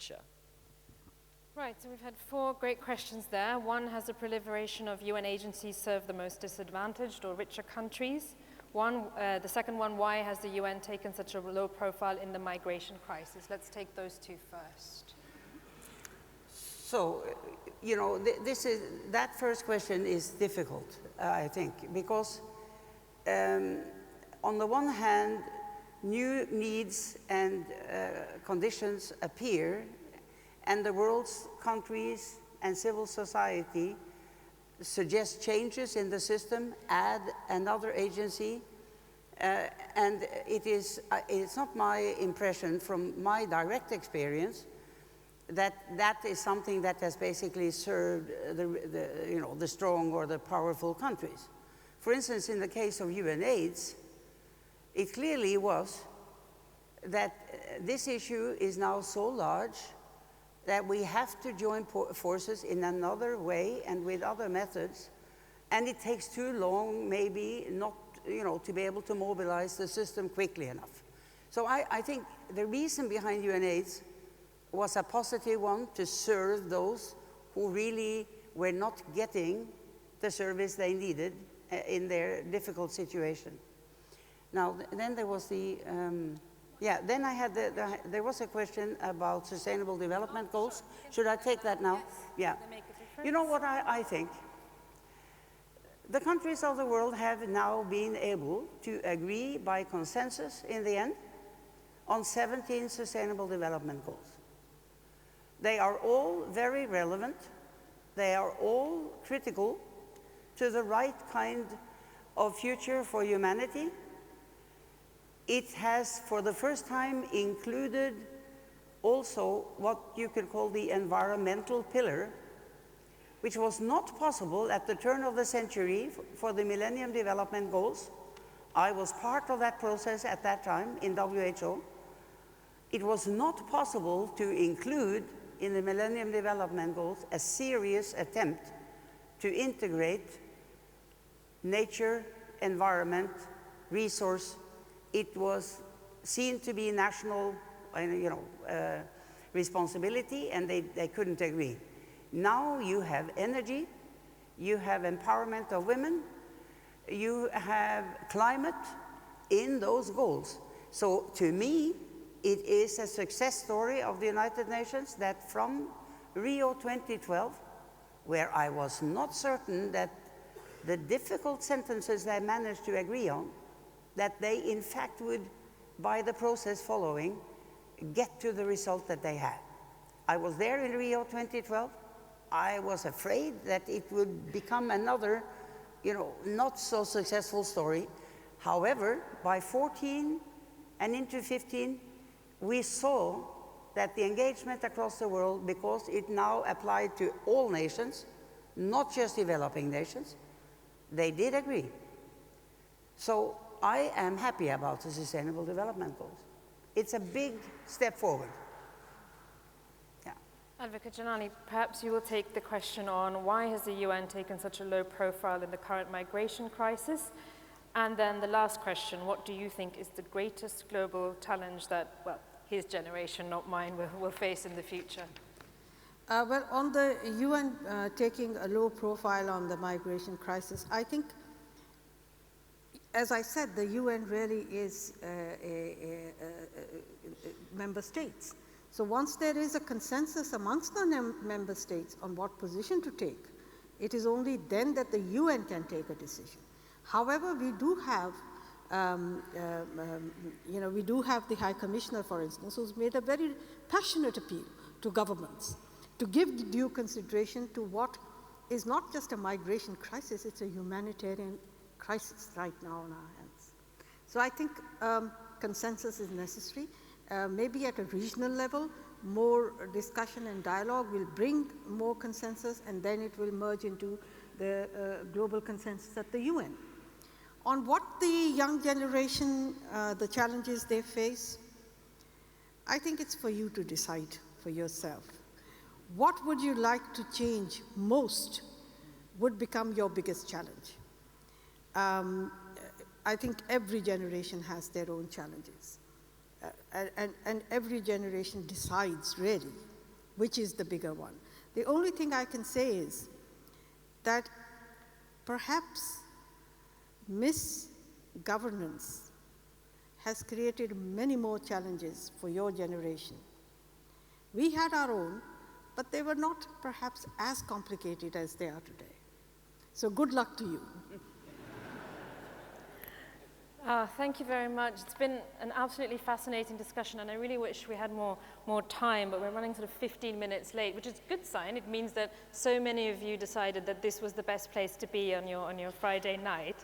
future? Right, so we've had 4 great questions there. One has the proliferation of UN agencies serve the most disadvantaged or richer countries. The second one, why has the UN taken such a low profile in the migration crisis? Let's take those 2 first. So, you know, that first question is difficult, I think, because on the one hand, new needs and conditions appear, and the world's countries and civil society suggest changes in the system, add another agency, and it's not my impression from my direct experience that is something that has basically served the strong or the powerful countries. For instance, in the case of UNAIDS, it clearly was that this issue is now so large that we have to join forces in another way and with other methods, and it takes too long, maybe not, to be able to mobilize the system quickly enough. So I think the reason behind UNAIDS was a positive one, to serve those who really were not getting the service they needed in their difficult situation. Now, then there was then I had there was a question about sustainable development goals. Should I take that now? Yes. Yeah. You know what I think? The countries of the world have now been able to agree by consensus in the end on 17 sustainable development goals. They are all very relevant. They are all critical to the right kind of future for humanity. It has, for the first time, included also what you could call the environmental pillar, which was not possible at the turn of the century for the Millennium Development Goals. I was part of that process at that time in WHO. It was not possible to include in the Millennium Development Goals a serious attempt to integrate nature, environment, resource. It was seen to be national responsibility, and they couldn't agree. Now you have energy, you have empowerment of women, you have climate in those goals. So to me, it is a success story of the United Nations that from Rio 2012, where I was not certain that the difficult sentences they managed to agree on, that they in fact would, by the process following, get to the result that they had. I was there in Rio 2012. I was afraid that it would become another, not so successful story. However, by 14 and into 15, we saw that the engagement across the world, because it now applied to all nations, not just developing nations, they did agree. So I am happy about the Sustainable Development Goals. It's a big step forward. Yeah. Advocate Jilani, perhaps you will take the question on why has the UN taken such a low profile in the current migration crisis? And then the last question, what do you think is the greatest global challenge that, well, his generation, not mine, will face in the future? Well, on the UN taking a low profile on the migration crisis, I think, as I said, the UN really is member states. So once there is a consensus amongst the member states on what position to take, it is only then that the UN can take a decision. However, we do have, we do have the High Commissioner, for instance, who's made a very passionate appeal to governments to give due consideration to what is not just a migration crisis, it's a humanitarian crisis right now on our hands. So I think consensus is necessary. Maybe at a regional level, more discussion and dialogue will bring more consensus, and then it will merge into the global consensus at the UN. On what the young generation, the challenges they face, I think it's for you to decide for yourself. What would you like to change most would become your biggest challenge. I think every generation has their own challenges. And every generation decides, really, which is the bigger one. The only thing I can say is that perhaps misgovernance has created many more challenges for your generation. We had our own, but they were not perhaps as complicated as they are today. So good luck to you. Thank you very much. It's been an absolutely fascinating discussion, and I really wish we had more time, but we're running sort of 15 minutes late, which is a good sign. It means that so many of you decided that this was the best place to be on your Friday night.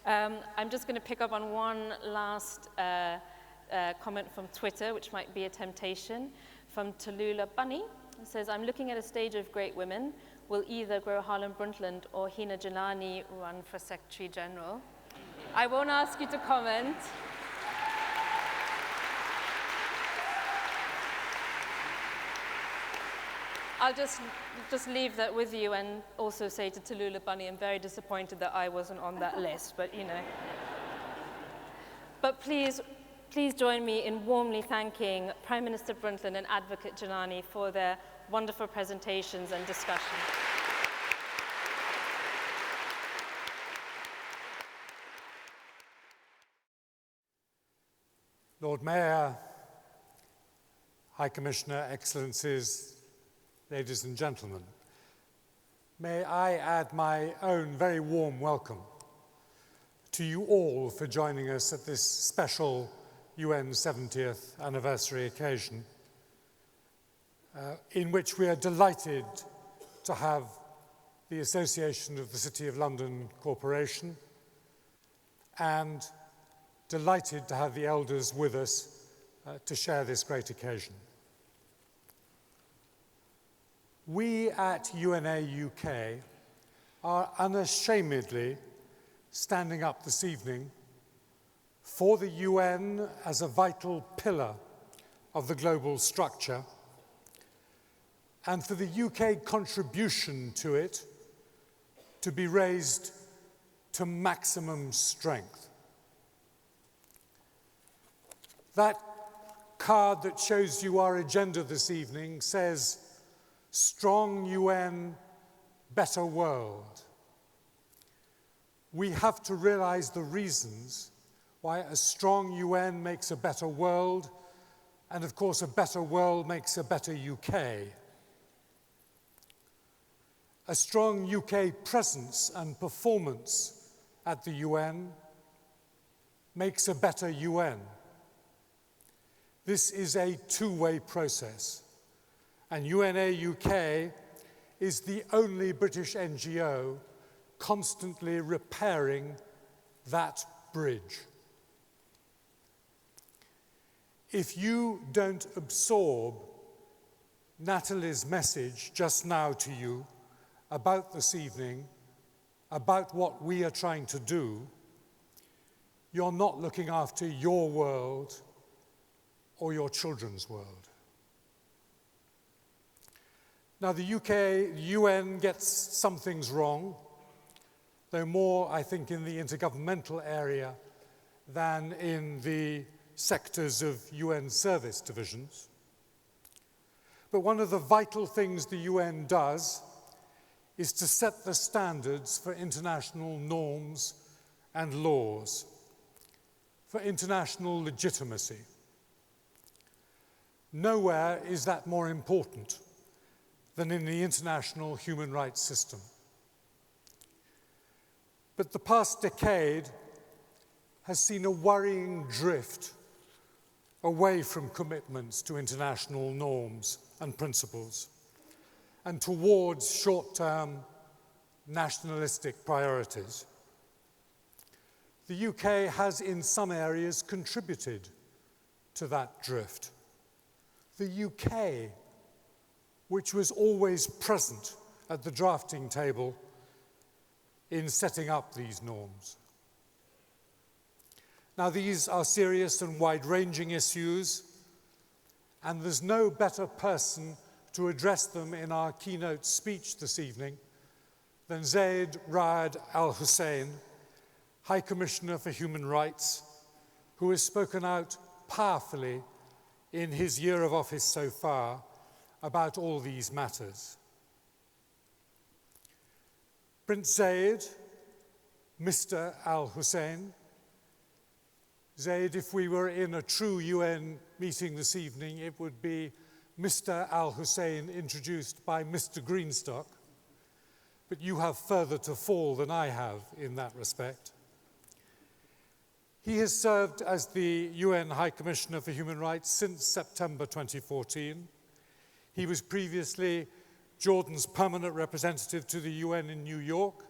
I'm just going to pick up on one last comment from Twitter, which might be a temptation, from Tallulah Bunny. It says, I'm looking at a stage of great women. Will either Gro Harlem Brundtland or Hina Jilani run for Secretary General? I won't ask you to comment. I'll just leave that with you and also say to Tallulah Bunny, I'm very disappointed that I wasn't on that list, but you know. But please join me in warmly thanking Prime Minister Brundtland and Advocate Jilani for their wonderful presentations and discussion. Lord Mayor, High Commissioner, Excellencies, ladies and gentlemen, may I add my own very warm welcome to you all for joining us at this special UN 70th anniversary occasion, in which we are delighted to have the Association of the City of London Corporation and delighted to have the elders with us to share this great occasion. We at UNA UK are unashamedly standing up this evening for the UN as a vital pillar of the global structure and for the UK contribution to it to be raised to maximum strength. That card that shows you our agenda this evening says, Strong UN, Better World. We have to realize the reasons why a strong UN makes a better world, and of course a better world makes a better UK. A strong UK presence and performance at the UN makes a better UN. This is a two-way process, and UNA UK is the only British NGO constantly repairing that bridge. If you don't absorb Natalie's message just now to you about this evening, about what we are trying to do, you're not looking after your world or your children's world. Now, the UN gets some things wrong, though more, I think, in the intergovernmental area than in the sectors of UN service divisions. But one of the vital things the UN does is to set the standards for international norms and laws, for international legitimacy. Nowhere is that more important than in the international human rights system. But the past decade has seen a worrying drift away from commitments to international norms and principles and towards short-term nationalistic priorities. The UK has in some areas contributed to that drift. The UK, which was always present at the drafting table in setting up these norms. Now, these are serious and wide-ranging issues, and there's no better person to address them in our keynote speech this evening than Zeid Al Hussein, High Commissioner for Human Rights, who has spoken out powerfully in his year of office so far about all these matters. Prince Zeid, Mr. Al-Hussein. Zeid, if we were in a true UN meeting this evening, it would be Mr. Al-Hussein introduced by Mr. Greenstock, but you have further to fall than I have in that respect. He has served as the UN High Commissioner for Human Rights since September 2014. He was previously Jordan's permanent representative to the UN in New York,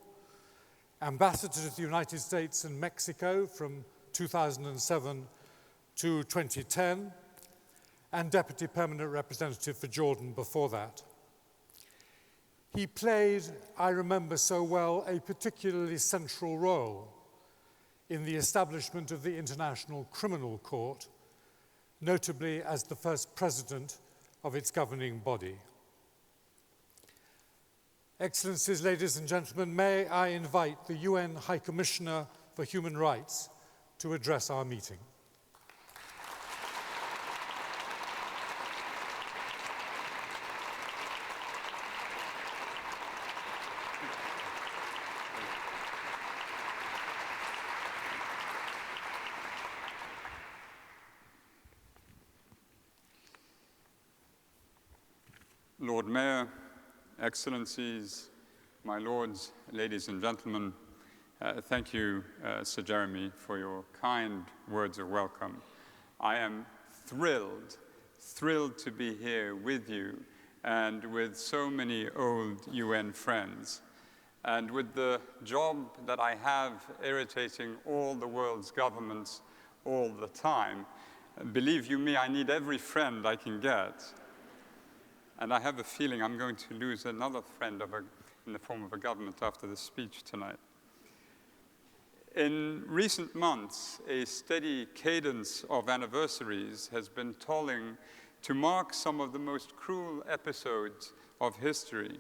ambassador to the United States and Mexico from 2007 to 2010, and deputy permanent representative for Jordan before that. He played, I remember so well, a particularly central role in the establishment of the International Criminal Court, notably as the first president of its governing body. Excellencies, ladies and gentlemen, may I invite the UN High Commissioner for Human Rights to address our meeting. Lord Mayor, Excellencies, my lords, ladies and gentlemen, thank you, Sir Jeremy, for your kind words of welcome. I am thrilled to be here with you and with so many old UN friends. And with the job that I have irritating all the world's governments all the time, believe you me, I need every friend I can get. And I have a feeling I'm going to lose another friend in the form of a government after this speech tonight. In recent months, a steady cadence of anniversaries has been tolling to mark some of the most cruel episodes of history.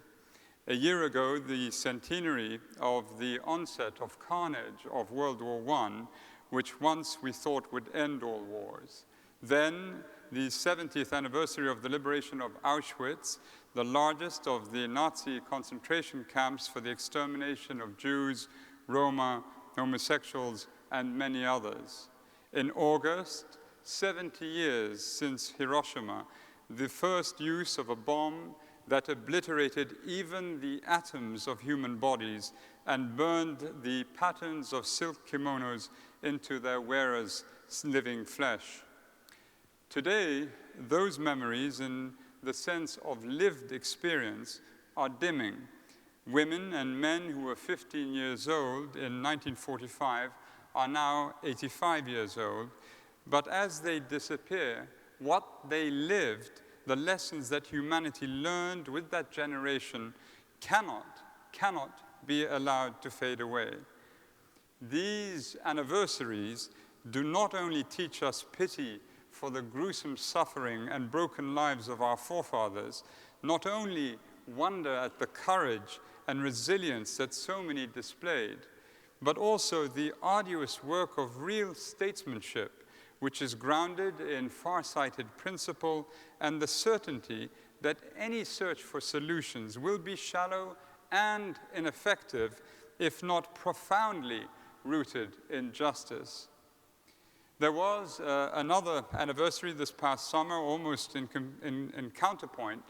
A year ago, the centenary of the onset of carnage of World War I, which once we thought would end all wars. Then, the 70th anniversary of the liberation of Auschwitz, the largest of the Nazi concentration camps for the extermination of Jews, Roma, homosexuals, and many others. In August, 70 years since Hiroshima, the first use of a bomb that obliterated even the atoms of human bodies and burned the patterns of silk kimonos into their wearers' living flesh. Today, those memories in the sense of lived experience are dimming. Women and men who were 15 years old in 1945 are now 85 years old, but as they disappear, what they lived, the lessons that humanity learned with that generation cannot be allowed to fade away. These anniversaries do not only teach us pity for the gruesome suffering and broken lives of our forefathers, not only wonder at the courage and resilience that so many displayed, but also the arduous work of real statesmanship, which is grounded in far-sighted principle and the certainty that any search for solutions will be shallow and ineffective, if not profoundly rooted in justice. There was another anniversary this past summer, almost in counterpoint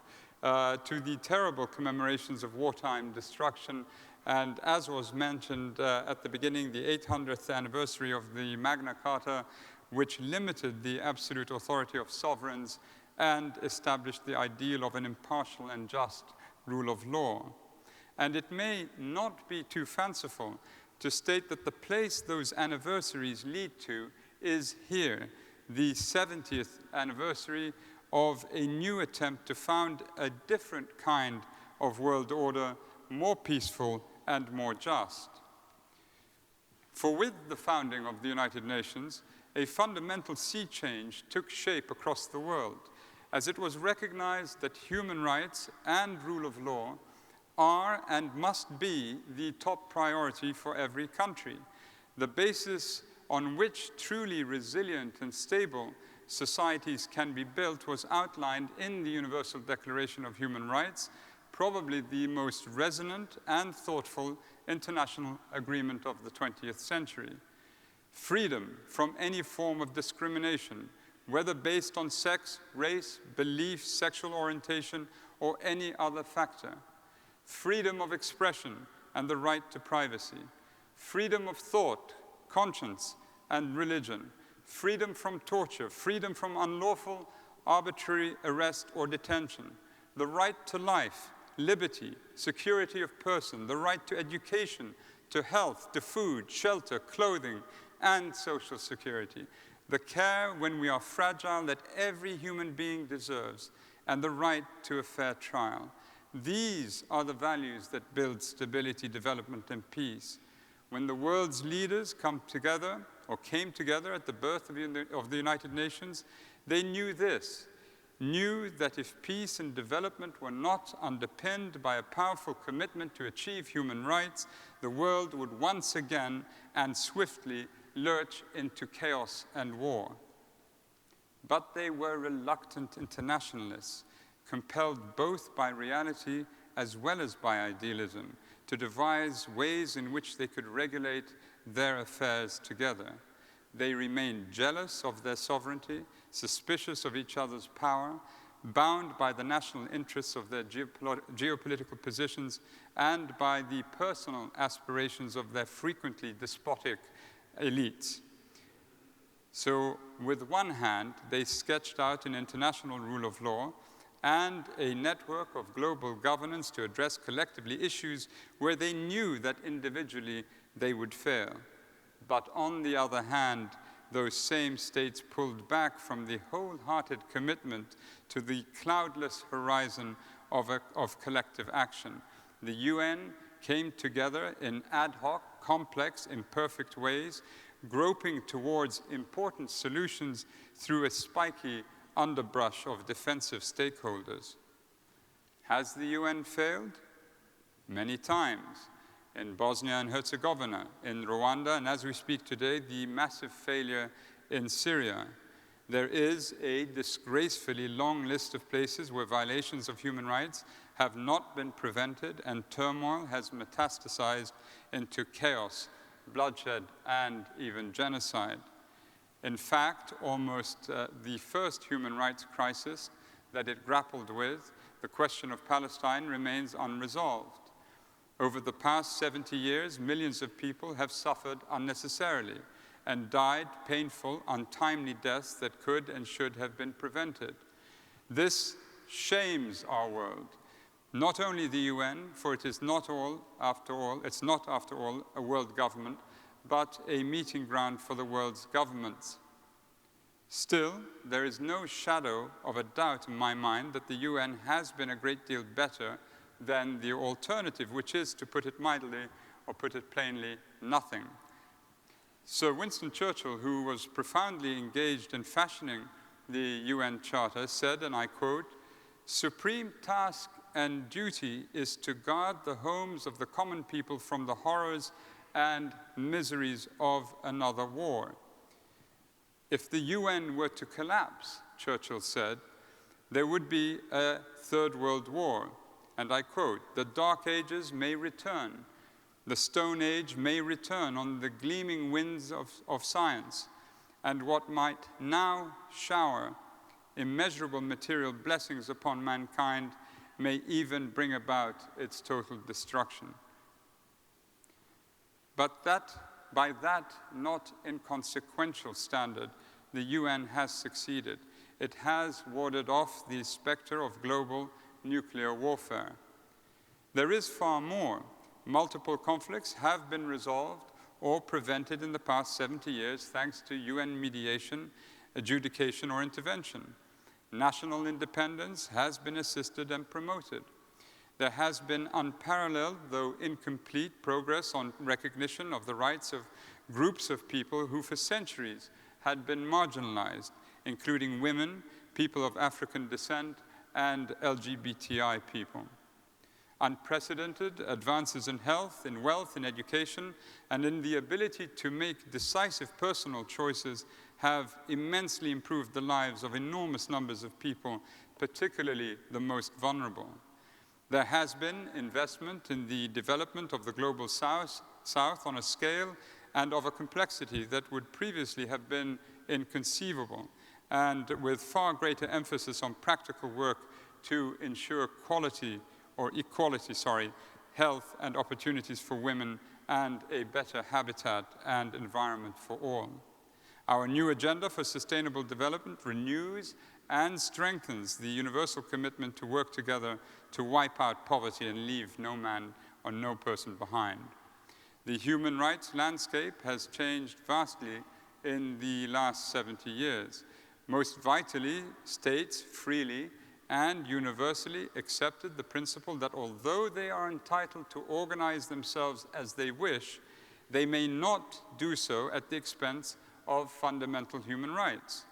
to the terrible commemorations of wartime destruction, and as was mentioned at the beginning, the 800th anniversary of the Magna Carta, which limited the absolute authority of sovereigns and established the ideal of an impartial and just rule of law. And it may not be too fanciful to state that the place those anniversaries lead to is here, the 70th anniversary of a new attempt to found a different kind of world order, more peaceful and more just. For with the founding of the United Nations, a fundamental sea change took shape across the world, as it was recognized that human rights and rule of law are and must be the top priority for every country, the basis on which truly resilient and stable societies can be built was outlined in the Universal Declaration of Human Rights, probably the most resonant and thoughtful international agreement of the 20th century. Freedom from any form of discrimination, whether based on sex, race, belief, sexual orientation, or any other factor. Freedom of expression and the right to privacy. Freedom of thought, conscience, and religion. Freedom from torture, freedom from unlawful, arbitrary arrest or detention. The right to life, liberty, security of person, the right to education, to health, to food, shelter, clothing, and social security. The care when we are fragile that every human being deserves, and the right to a fair trial. These are the values that build stability, development, and peace. When the world's leaders came together at the birth of the United Nations, they knew this, knew that if peace and development were not underpinned by a powerful commitment to achieve human rights, the world would once again and swiftly lurch into chaos and war. But they were reluctant internationalists, compelled both by reality as well as by idealism, to devise ways in which they could regulate their affairs together. They remained jealous of their sovereignty, suspicious of each other's power, bound by the national interests of their geopolitical positions and by the personal aspirations of their frequently despotic elites. So, with one hand, they sketched out an international rule of law and a network of global governance to address collectively issues where they knew that individually they would fail. But on the other hand, those same states pulled back from the wholehearted commitment to the cloudless horizon of collective action. The UN came together in ad hoc, complex, imperfect ways, groping towards important solutions through a spiky underbrush of defensive stakeholders. Has the UN failed? Many times. In Bosnia and Herzegovina, in Rwanda, and as we speak today, the massive failure in Syria. There is a disgracefully long list of places where violations of human rights have not been prevented and turmoil has metastasized into chaos, bloodshed, and even genocide. In fact, almost the first human rights crisis that it grappled with, the question of Palestine, remains unresolved. Over the past 70 years, millions of people have suffered unnecessarily and died painful, untimely deaths that could and should have been prevented. This shames our world. Not only the UN, for it is not after all a world government, but a meeting ground for the world's governments. Still, there is no shadow of a doubt in my mind that the UN has been a great deal better than the alternative, which is, to put it mildly, or put it plainly, nothing. Sir Winston Churchill, who was profoundly engaged in fashioning the UN Charter, said, and I quote, "Supreme task and duty is to guard the homes of the common people from the horrors and miseries of another war." If the UN were to collapse, Churchill said, there would be a third world war. And I quote, "The dark ages may return. The Stone Age may return on the gleaming winds of science, and what might now shower immeasurable material blessings upon mankind may even bring about its total destruction." But by that not inconsequential standard, the UN has succeeded. It has warded off the specter of global nuclear warfare. There is far more. Multiple conflicts have been resolved or prevented in the past 70 years thanks to UN mediation, adjudication, or intervention. National independence has been assisted and promoted. There has been unparalleled, though incomplete, progress on recognition of the rights of groups of people who for centuries had been marginalized, including women, people of African descent, and LGBTI people. Unprecedented advances in health, in wealth, in education, and in the ability to make decisive personal choices have immensely improved the lives of enormous numbers of people, particularly the most vulnerable. There has been investment in the development of the global South on a scale and of a complexity that would previously have been inconceivable, and with far greater emphasis on practical work to ensure equality, health and opportunities for women, and a better habitat and environment for all. Our new agenda for sustainable development renews and strengthens the universal commitment to work together to wipe out poverty and leave no man or no person behind. The human rights landscape has changed vastly in the last 70 years. Most vitally, states freely and universally accepted the principle that although they are entitled to organize themselves as they wish, they may not do so at the expense of fundamental human rights.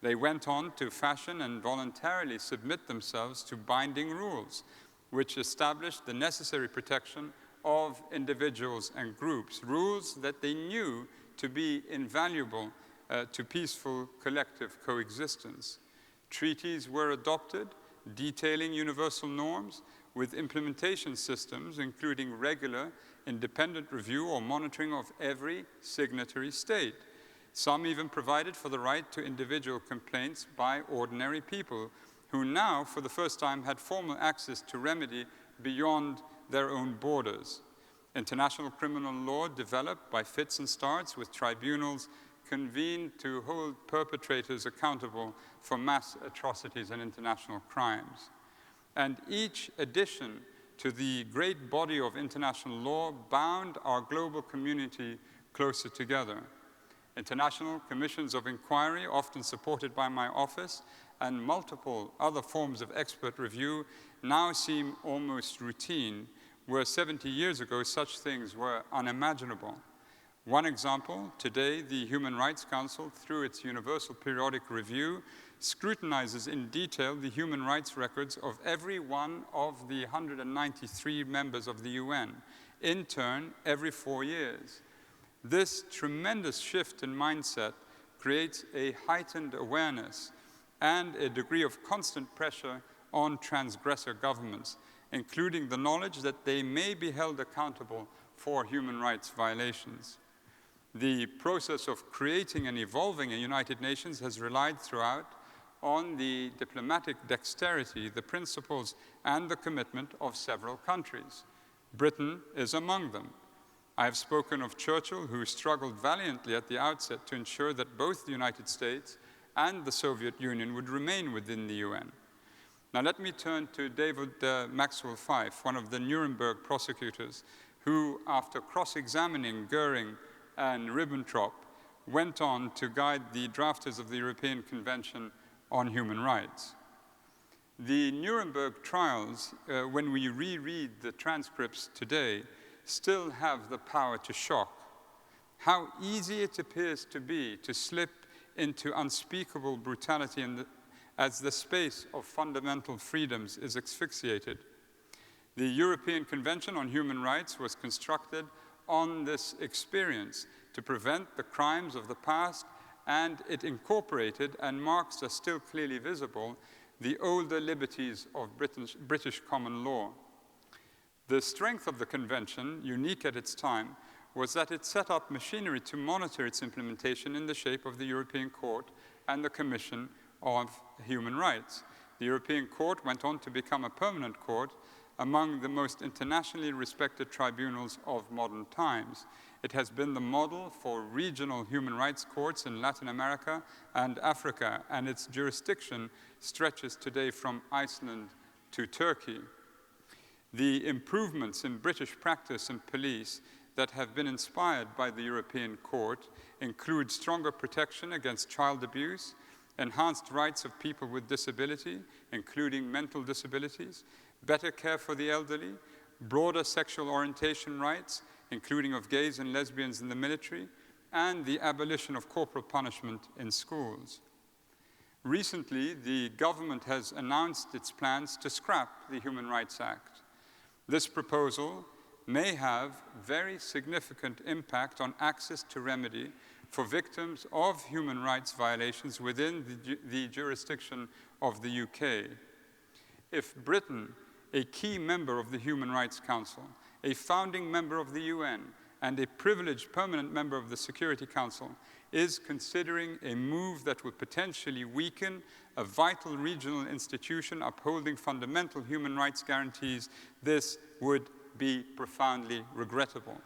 They went on to fashion and voluntarily submit themselves to binding rules, which established the necessary protection of individuals and groups, rules that they knew to be invaluable to peaceful collective coexistence. Treaties were adopted, detailing universal norms with implementation systems, including regular, independent review or monitoring of every signatory state. Some even provided for the right to individual complaints by ordinary people, who now, for the first time, had formal access to remedy beyond their own borders. International criminal law developed by fits and starts, with tribunals convened to hold perpetrators accountable for mass atrocities and international crimes. And each addition to the great body of international law bound our global community closer together. International commissions of inquiry, often supported by my office, and multiple other forms of expert review now seem almost routine, where 70 years ago such things were unimaginable. One example, today the Human Rights Council, through its Universal Periodic Review, scrutinizes in detail the human rights records of every one of the 193 members of the UN, in turn, every 4 years. This tremendous shift in mindset creates a heightened awareness and a degree of constant pressure on transgressor governments, including the knowledge that they may be held accountable for human rights violations. The process of creating and evolving a United Nations has relied throughout on the diplomatic dexterity, the principles, and the commitment of several countries. Britain is among them. I have spoken of Churchill, who struggled valiantly at the outset to ensure that both the United States and the Soviet Union would remain within the UN. Now let me turn to David Maxwell Fyfe, one of the Nuremberg prosecutors, who, after cross-examining Goering and Ribbentrop, went on to guide the drafters of the European Convention on Human Rights. The Nuremberg trials, when we reread the transcripts today, still have the power to shock. How easy it appears to be to slip into unspeakable brutality as the space of fundamental freedoms is asphyxiated. The European Convention on Human Rights was constructed on this experience to prevent the crimes of the past, and it incorporated and marks as still clearly visible the older liberties of British common law. The strength of the convention, unique at its time, was that it set up machinery to monitor its implementation in the shape of the European Court and the Commission of Human Rights. The European Court went on to become a permanent court among the most internationally respected tribunals of modern times. It has been the model for regional human rights courts in Latin America and Africa, and its jurisdiction stretches today from Iceland to Turkey. The improvements in British practice and police that have been inspired by the European Court include stronger protection against child abuse, enhanced rights of people with disability, including mental disabilities, better care for the elderly, broader sexual orientation rights, including of gays and lesbians in the military, and the abolition of corporal punishment in schools. Recently, the government has announced its plans to scrap the Human Rights Act. This proposal may have very significant impact on access to remedy for victims of human rights violations within the jurisdiction of the UK. If Britain, a key member of the Human Rights Council, a founding member of the UN, and a privileged permanent member of the Security Council, is considering a move that would potentially weaken a vital regional institution upholding fundamental human rights guarantees, this would be profoundly regrettable.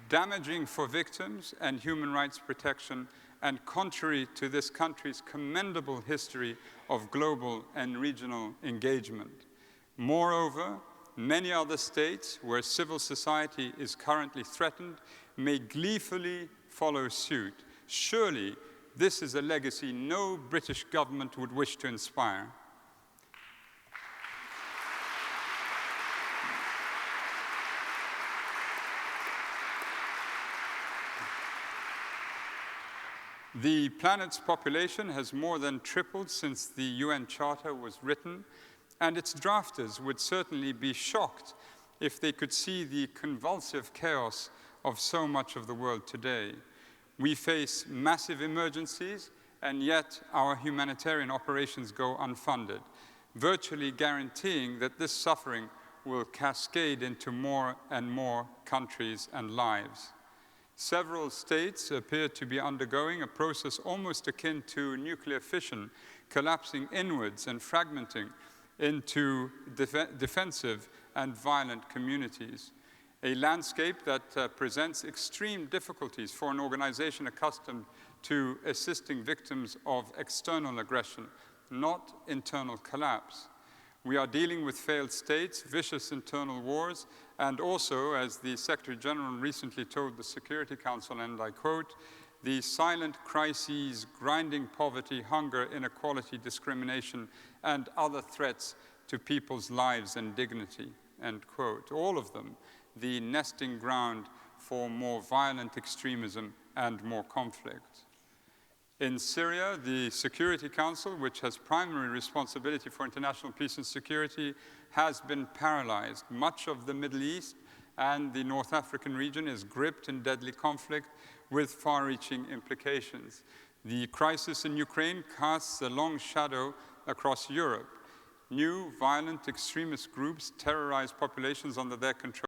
Damaging for victims and human rights protection, and contrary to this country's commendable history of global and regional engagement. Moreover, many other states where civil society is currently threatened may gleefully follow suit. Surely, this is a legacy no British government would wish to inspire. The planet's population has more than tripled since the UN Charter was written, and its drafters would certainly be shocked if they could see the convulsive chaos of so much of the world today. We face massive emergencies, and yet our humanitarian operations go unfunded, virtually guaranteeing that this suffering will cascade into more and more countries and lives. Several states appear to be undergoing a process almost akin to nuclear fission, collapsing inwards and fragmenting into defensive and violent communities. A landscape that presents extreme difficulties for an organization accustomed to assisting victims of external aggression, not internal collapse. We are dealing with failed states, vicious internal wars, and also, as the Secretary General recently told the Security Council, and I quote, the silent crises, grinding poverty, hunger, inequality, discrimination, and other threats to people's lives and dignity, end quote. All of them, the nesting ground for more violent extremism and more conflict. In Syria, the Security Council, which has primary responsibility for international peace and security, has been paralyzed. Much of the Middle East and the North African region is gripped in deadly conflict with far-reaching implications. The crisis in Ukraine casts a long shadow across Europe. New violent extremist groups terrorize populations under their control.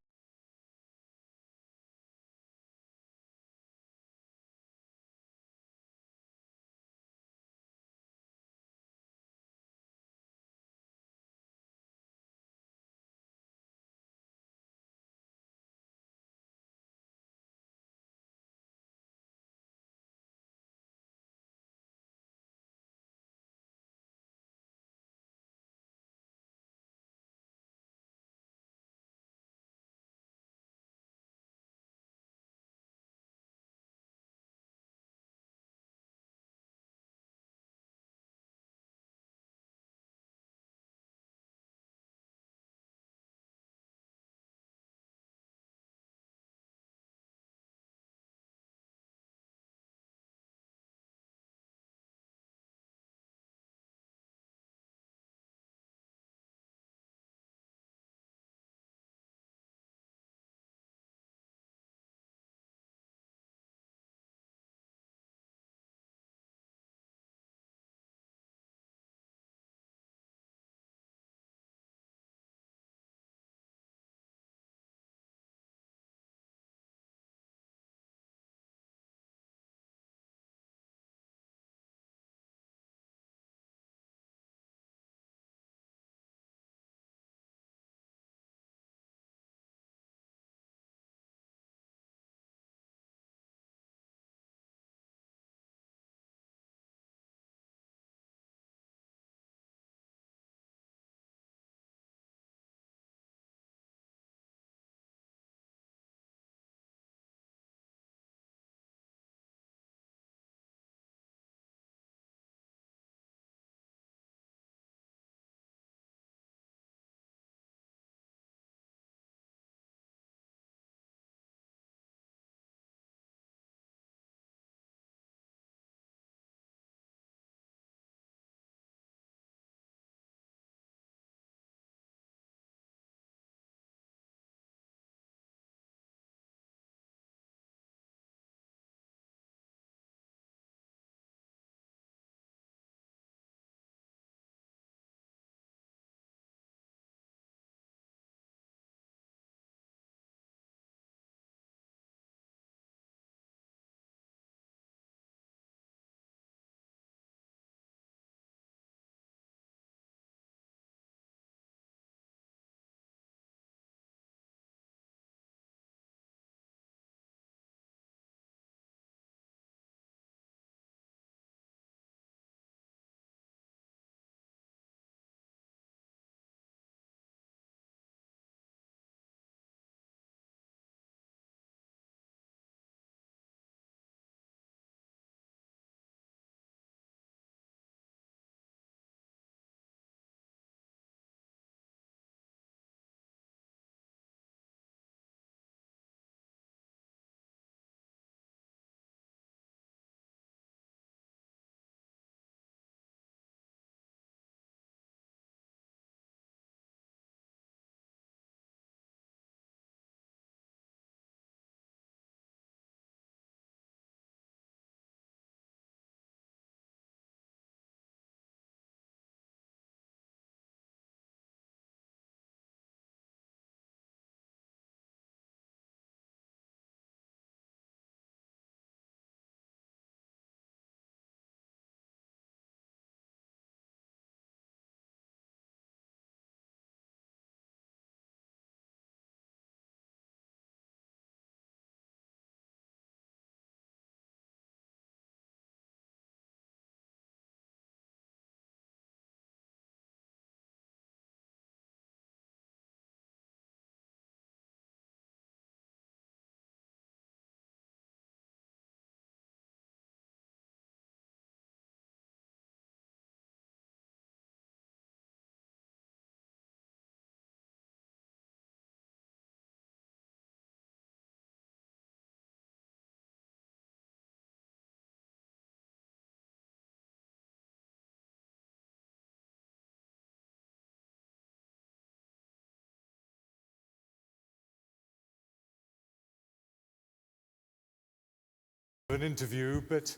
an interview, but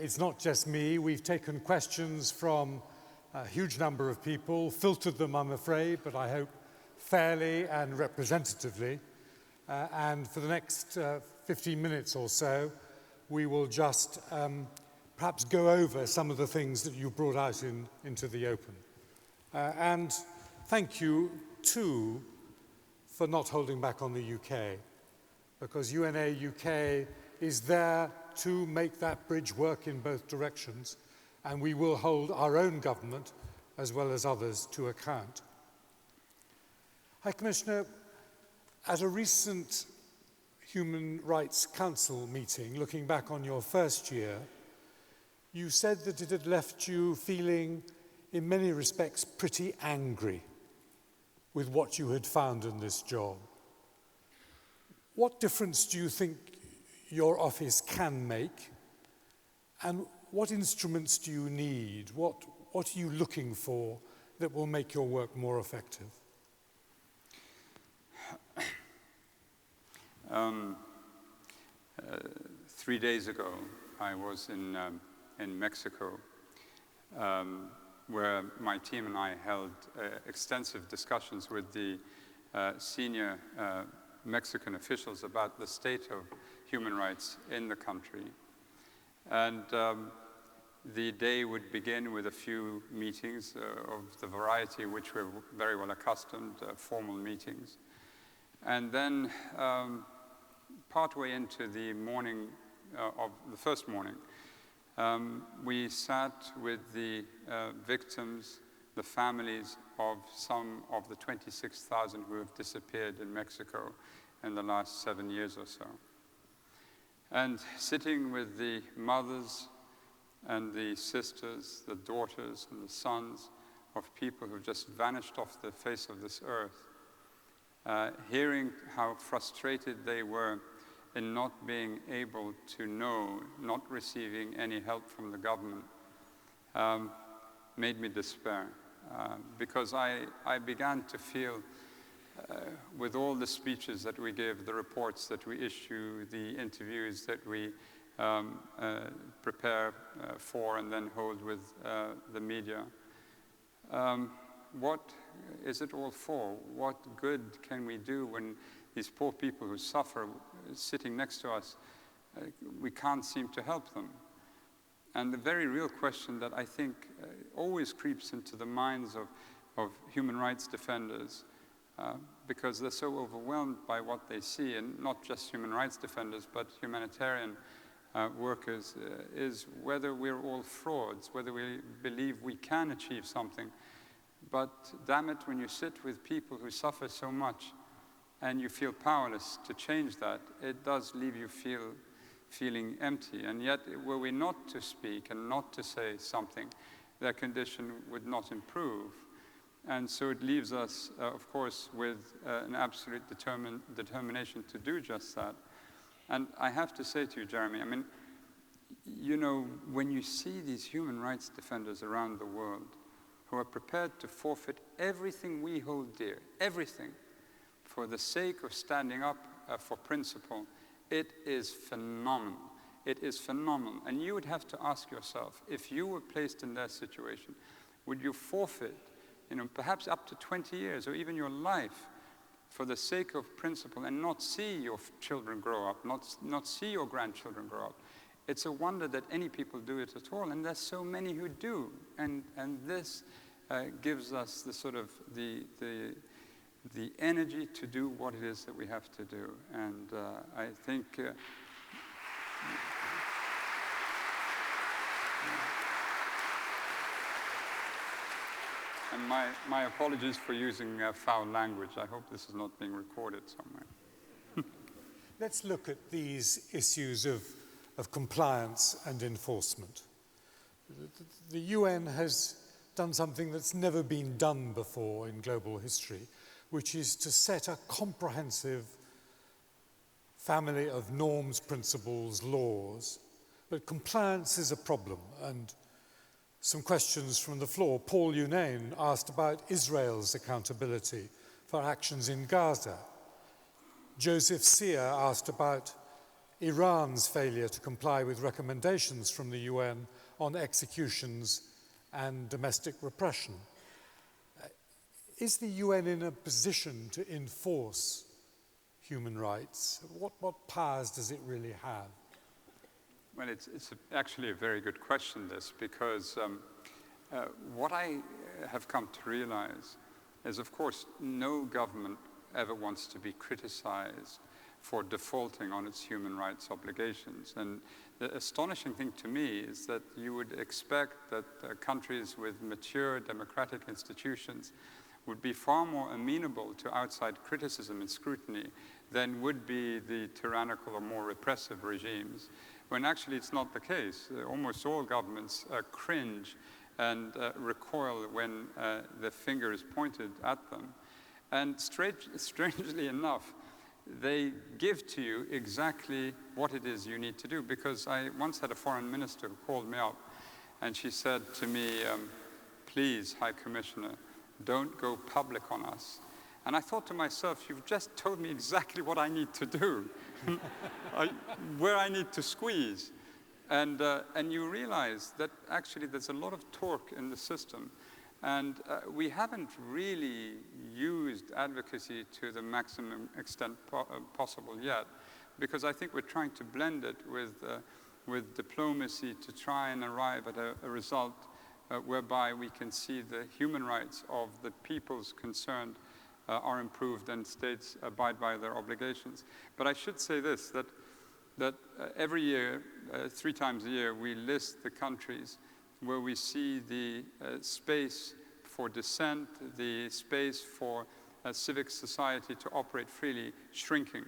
it's not just me. We've taken questions from a huge number of people, filtered them, I'm afraid, but I hope fairly and representatively. And for the next 15 minutes or so, we will just perhaps go over some of the things that you brought out into the open. And thank you, too, for not holding back on the UK, because UNA UK is there to make that bridge work in both directions, and we will hold our own government as well as others to account. High Commissioner, at a recent Human Rights Council meeting, looking back on your first year, you said that it had left you feeling, in many respects, pretty angry with what you had found in this job. What difference do you think your office can make, and what instruments do you need? What are you looking for that will make your work more effective? 3 days ago, I was in Mexico, where my team and I held extensive discussions with the senior Mexican officials about the state of human rights in the country. And the day would begin with a few meetings of the variety which we're very well accustomed, formal meetings. And then partway into the morning of the first morning, we sat with the victims, the families of some of the 26,000 who have disappeared in Mexico in the last 7 years or so. And sitting with the mothers and the sisters, the daughters and the sons of people who just vanished off the face of this earth, hearing how frustrated they were in not being able to know, not receiving any help from the government, made me despair. Because I began to feel, with all the speeches that we give, the reports that we issue, the interviews that we prepare for and then hold with the media, what is it all for? What good can we do when these poor people who suffer sitting next to us, we can't seem to help them? And the very real question that I think always creeps into the minds of human rights defenders, because they're so overwhelmed by what they see, and not just human rights defenders, but humanitarian workers, is whether we're all frauds, whether we believe we can achieve something. But damn it, when you sit with people who suffer so much and you feel powerless to change that, it does leave you feeling empty. And yet, were we not to speak and not to say something, their condition would not improve. And so it leaves us, of course, with an absolute determination to do just that. And I have to say to you, Jeremy, I mean, you know, when you see these human rights defenders around the world who are prepared to forfeit everything we hold dear, everything, for the sake of standing up for principle, it is phenomenal. It is phenomenal. And you would have to ask yourself, if you were placed in their situation, would you forfeit, you know, perhaps up to 20 years or even your life for the sake of principle and not see your children grow up, not see your grandchildren grow up? It's a wonder that any people do it at all, and there's so many who do. And this gives us the sort of the energy to do what it is that we have to do. And I think and my apologies for using foul language. I hope this is not being recorded somewhere. Let's look at these issues of compliance and enforcement. The UN has done something that's never been done before in global history, which is to set a comprehensive family of norms, principles, laws. But compliance is a problem, and some questions from the floor. Paul Unane asked about Israel's accountability for actions in Gaza. Joseph Sear asked about Iran's failure to comply with recommendations from the UN on executions and domestic repression. Is the UN in a position to enforce human rights? What powers does it really have? Well, it's actually a very good question, this, because what I have come to realize is, of course, no government ever wants to be criticized for defaulting on its human rights obligations. And the astonishing thing to me is that you would expect that countries with mature democratic institutions would be far more amenable to outside criticism and scrutiny than would be the tyrannical or more repressive regimes, when actually it's not the case. Almost all governments cringe and recoil when the finger is pointed at them. And strangely enough, they give to you exactly what it is you need to do. Because I once had a foreign minister who called me up, and she said to me, please, High Commissioner, don't go public on us. And I thought to myself, you've just told me exactly what I need to do, where I need to squeeze. And you realize that actually there's a lot of torque in the system. And we haven't really used advocacy to the maximum extent possible yet, because I think we're trying to blend it with diplomacy to try and arrive at a result whereby we can see the human rights of the peoples concerned are improved and states abide by their obligations. But I should say this, that every year, 3 times a year, we list the countries where we see the space for dissent, the space for civic society to operate freely shrinking.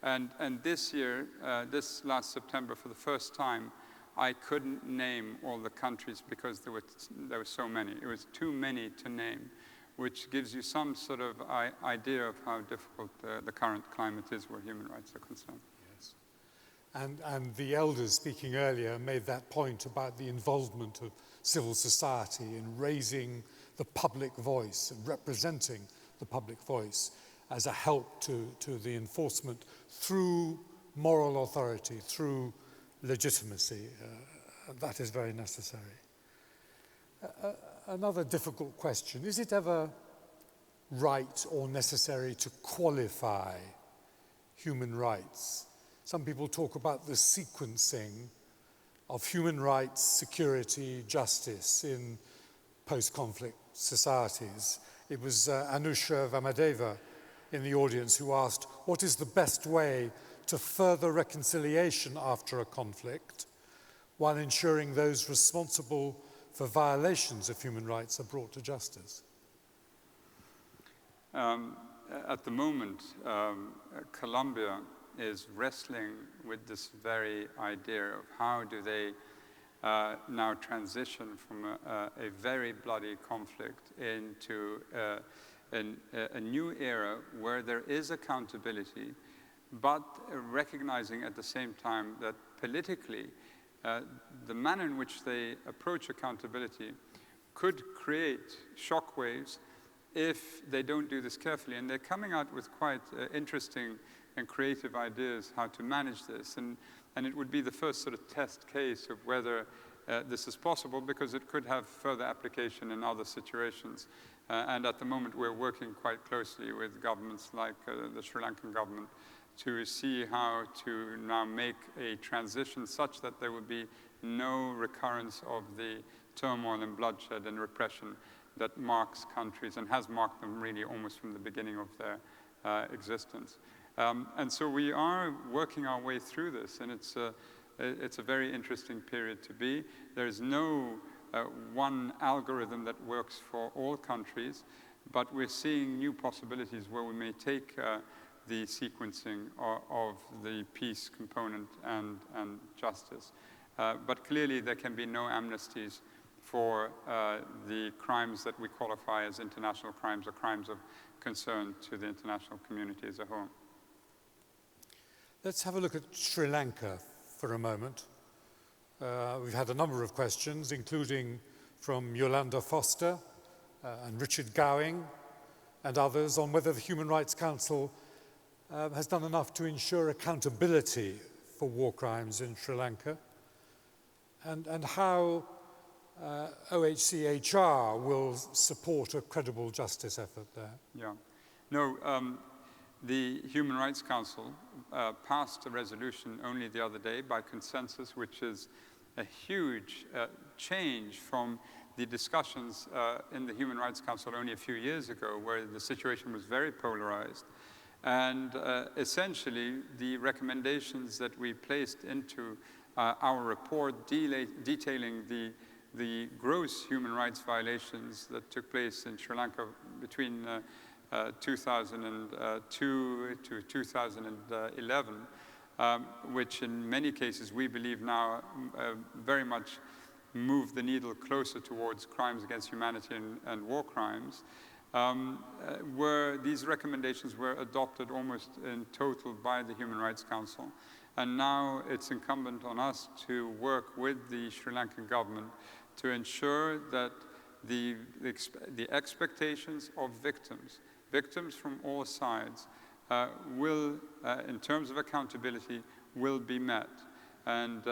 And this year, this last September, for the first time, I couldn't name all the countries because there were so many. It was too many to name, which gives you some sort of idea of how difficult the current climate is where human rights are concerned. Yes. And the elders speaking earlier made that point about the involvement of civil society in raising the public voice and representing the public voice as a help to the enforcement through moral authority, through legitimacy. That is very necessary. Another difficult question, is it ever right or necessary to qualify human rights? Some people talk about the sequencing of human rights, security, justice in post-conflict societies. It was Anusha Vamadeva in the audience who asked, what is the best way to further reconciliation after a conflict while ensuring those responsible for violations of human rights are brought to justice? At the moment, Colombia is wrestling with this very idea of how do they now transition from a very bloody conflict into a new era where there is accountability, but recognizing at the same time that politically, the manner in which they approach accountability could create shockwaves if they don't do this carefully. And they're coming out with quite interesting and creative ideas how to manage this. And it would be the first sort of test case of whether this is possible, because it could have further application in other situations. And at the moment, we're working quite closely with governments like the Sri Lankan government to see how to now make a transition such that there would be no recurrence of the turmoil and bloodshed and repression that marks countries and has marked them really almost from the beginning of their existence. And so we are working our way through this, and it's a very interesting period to be. There's no one algorithm that works for all countries, but we're seeing new possibilities where we may take the sequencing of the peace component and justice. But clearly there can be no amnesties for the crimes that we qualify as international crimes or crimes of concern to the international community as a whole. Let's have a look at Sri Lanka for a moment. We've had a number of questions, including from Yolanda Foster and Richard Gowing and others, on whether the Human Rights Council has done enough to ensure accountability for war crimes in Sri Lanka, and how OHCHR will support a credible justice effort there. Yeah. No, the Human Rights Council passed a resolution only the other day by consensus, which is a huge change from the discussions in the Human Rights Council only a few years ago, where the situation was very polarized. And essentially, the recommendations that we placed into our report detailing the gross human rights violations that took place in Sri Lanka between 2002 to 2011, which in many cases we believe now very much move the needle closer towards crimes against humanity and war crimes, where these recommendations were adopted almost in total by the Human Rights Council. And now it's incumbent on us to work with the Sri Lankan government to ensure that the expectations of victims from all sides will, in terms of accountability, will be met. And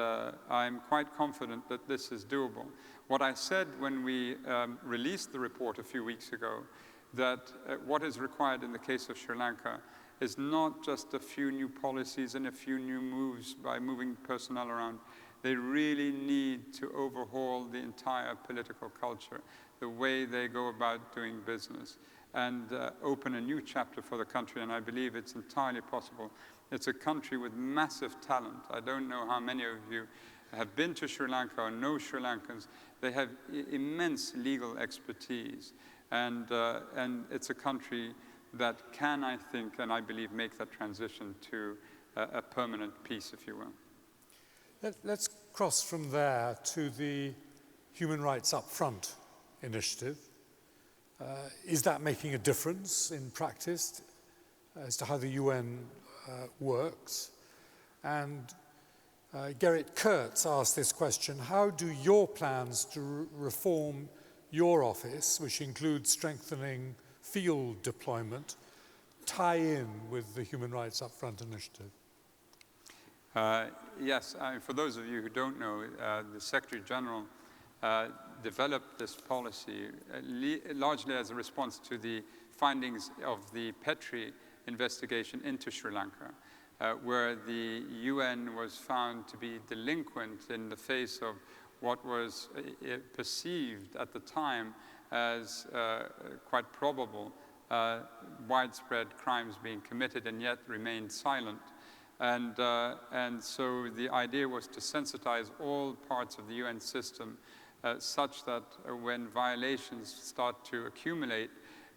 I'm quite confident that this is doable. What I said when we released the report a few weeks ago, that what is required in the case of Sri Lanka is not just a few new policies and a few new moves by moving personnel around. They really need to overhaul the entire political culture, the way they go about doing business, and open a new chapter for the country, and I believe it's entirely possible. It's a country with massive talent. I don't know how many of you have been to Sri Lanka or know Sri Lankans. They have immense legal expertise, and it's a country that can, I think, and I believe, make that transition to a permanent peace, if you will. Let's cross from there to the Human Rights Upfront initiative. Is that making a difference in practice as to how the UN works? And Gerrit Kurtz asked this question: how do your plans to reform your office, which includes strengthening field deployment, tie in with the Human Rights Upfront initiative? Yes, for those of you who don't know, the Secretary General developed this policy largely as a response to the findings of the Petri investigation into Sri Lanka, where the UN was found to be delinquent in the face of what was perceived at the time as quite probable widespread crimes being committed, and yet remained silent. And so the idea was to sensitize all parts of the UN system such that when violations start to accumulate,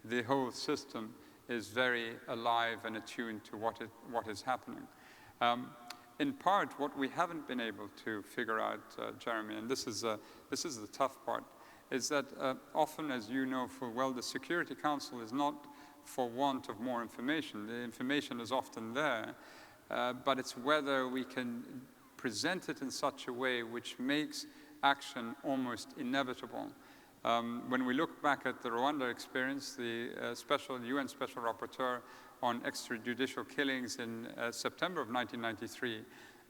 the whole system is very alive and attuned to what is happening. In part, what we haven't been able to figure out, Jeremy, and this is the tough part, is that often, as you know full well, the Security Council is not for want of more information. The information is often there, but it's whether we can present it in such a way which makes action almost inevitable. When we look back at the Rwanda experience, the UN Special Rapporteur on extrajudicial killings in September of 1993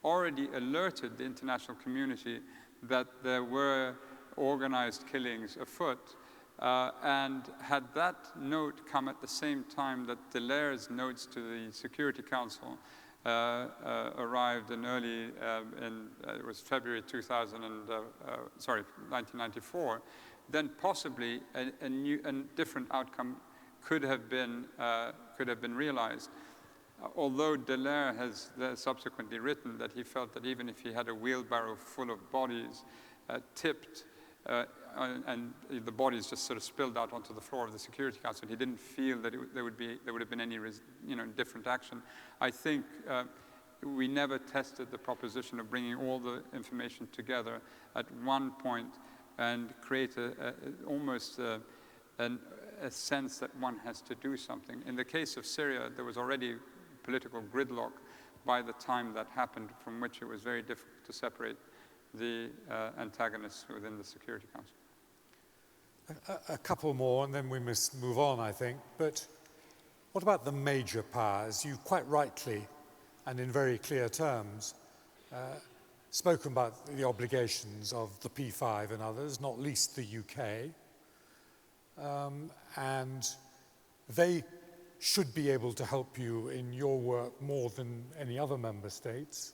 already alerted the international community that there were organized killings afoot. And had that note come at the same time that Delair's notes to the Security Council arrived in early, it was February 1994, then possibly a different outcome could have been realized. Although Delair has subsequently written that he felt that even if he had a wheelbarrow full of bodies tipped, and the bodies just sort of spilled out onto the floor of the Security Council, he didn't feel that there would have been any different action. I think we never tested the proposition of bringing all the information together at one point and create almost a sense that one has to do something. In the case of Syria, there was already political gridlock by the time that happened, from which it was very difficult to separate the antagonists within the Security Council. A couple more, and then we must move on, I think. But what about the major powers? You quite rightly, and in very clear terms, spoken about the obligations of the P5 and others, not least the UK. And they should be able to help you in your work more than any other member states.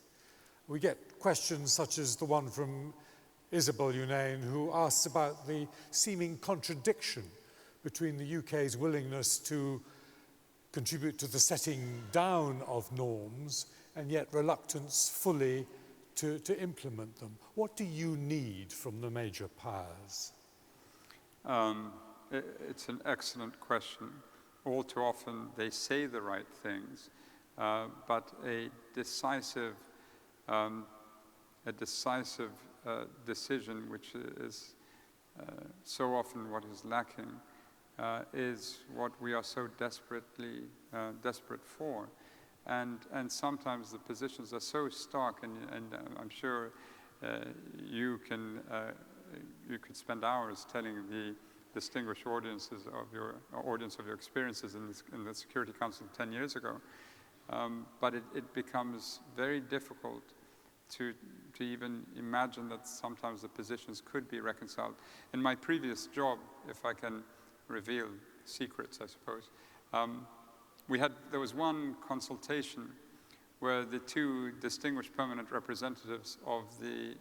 We get questions such as the one from Isabel Unane, who asks about the seeming contradiction between the UK's willingness to contribute to the setting down of norms and yet reluctance fully to implement them. What do you need from the major powers? It's an excellent question. All too often they say the right things, but a decisive decision, which is so often what is lacking, is what we are so desperate for. And sometimes the positions are so stark, and I'm sure you could spend hours telling the distinguished audience of your experiences in the Security Council 10 years ago. But it becomes very difficult to even imagine that sometimes the positions could be reconciled. In my previous job, if I can reveal secrets, I suppose, there was one consultation where the two distinguished permanent representatives of the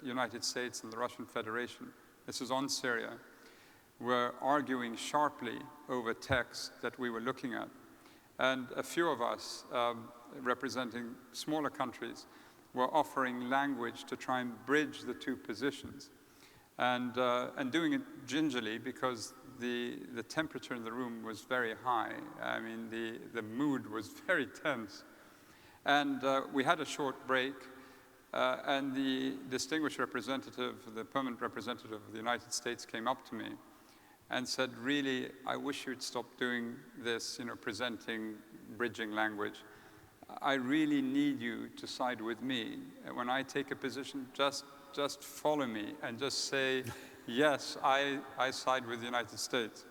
United States and the Russian Federation, this is on Syria, were arguing sharply over text that we were looking at. And a few of us, representing smaller countries, were offering language to try and bridge the two positions. And doing it gingerly because the temperature in the room was very high. I mean, the mood was very tense. And we had a short break, and the distinguished representative, the permanent representative of the United States came up to me and said, really, I wish you'd stop doing this, presenting, bridging language. I really need you to side with me. And when I take a position, just follow me and just say, yes, I side with the United States.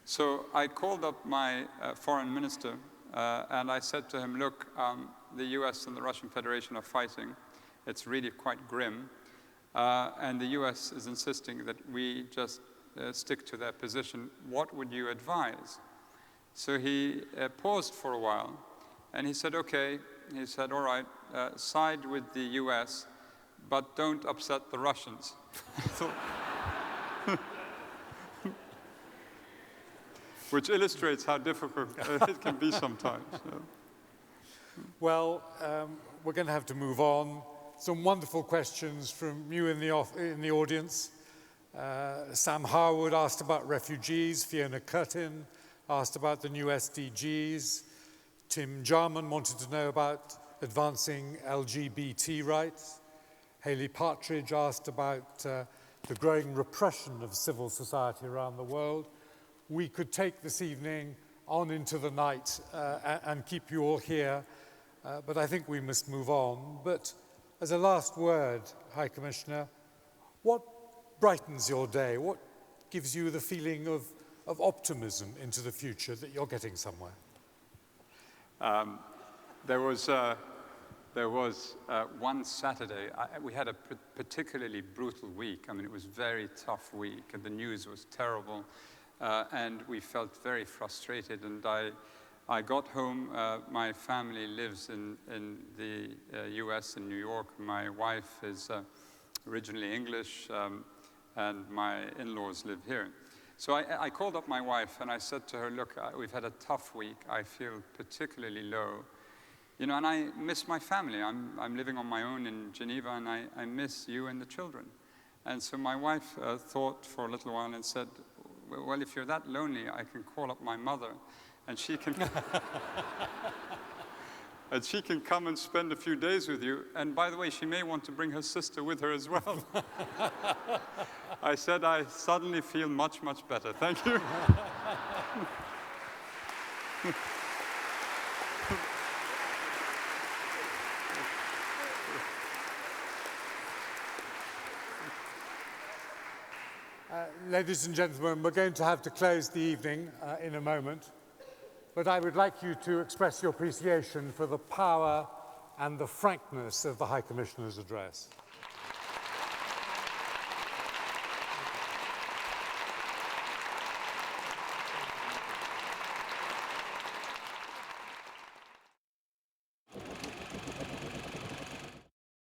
So I called up my foreign minister and I said to him, look, the US and the Russian Federation are fighting. It's really quite grim. And the US is insisting that we just stick to their position. What would you advise? So he paused for a while and he said, okay. He said, all right, side with the US, but don't upset the Russians. Which illustrates how difficult it can be sometimes. Well, we're going to have to move on. Some wonderful questions from you in the audience. Sam Harwood asked about refugees. Fiona Curtin asked about the new SDGs. Tim Jarman wanted to know about advancing LGBT rights. Haley Partridge asked about the growing repression of civil society around the world. We could take this evening on into the night and keep you all here, but I think we must move on. But as a last word, High Commissioner, what brightens your day? What gives you the feeling of optimism into the future that you're getting somewhere? There was one Saturday, we had a particularly brutal week. I mean, it was a very tough week, and the news was terrible, and we felt very frustrated. And I got home. My family lives in the US, in New York. My wife is originally English, and my in-laws live here. So I called up my wife, and I said to her, look, we've had a tough week. I feel particularly low. And I miss my family. I'm living on my own in Geneva, and I miss you and the children. And so my wife thought for a little while and said, well, if you're that lonely, I can call up my mother, and she can and she can come and spend a few days with you. And by the way, she may want to bring her sister with her as well. I said, I suddenly feel much, much better. Thank you. Ladies and gentlemen, we're going to have to close the evening in a moment, but I would like you to express your appreciation for the power and the frankness of the High Commissioner's address.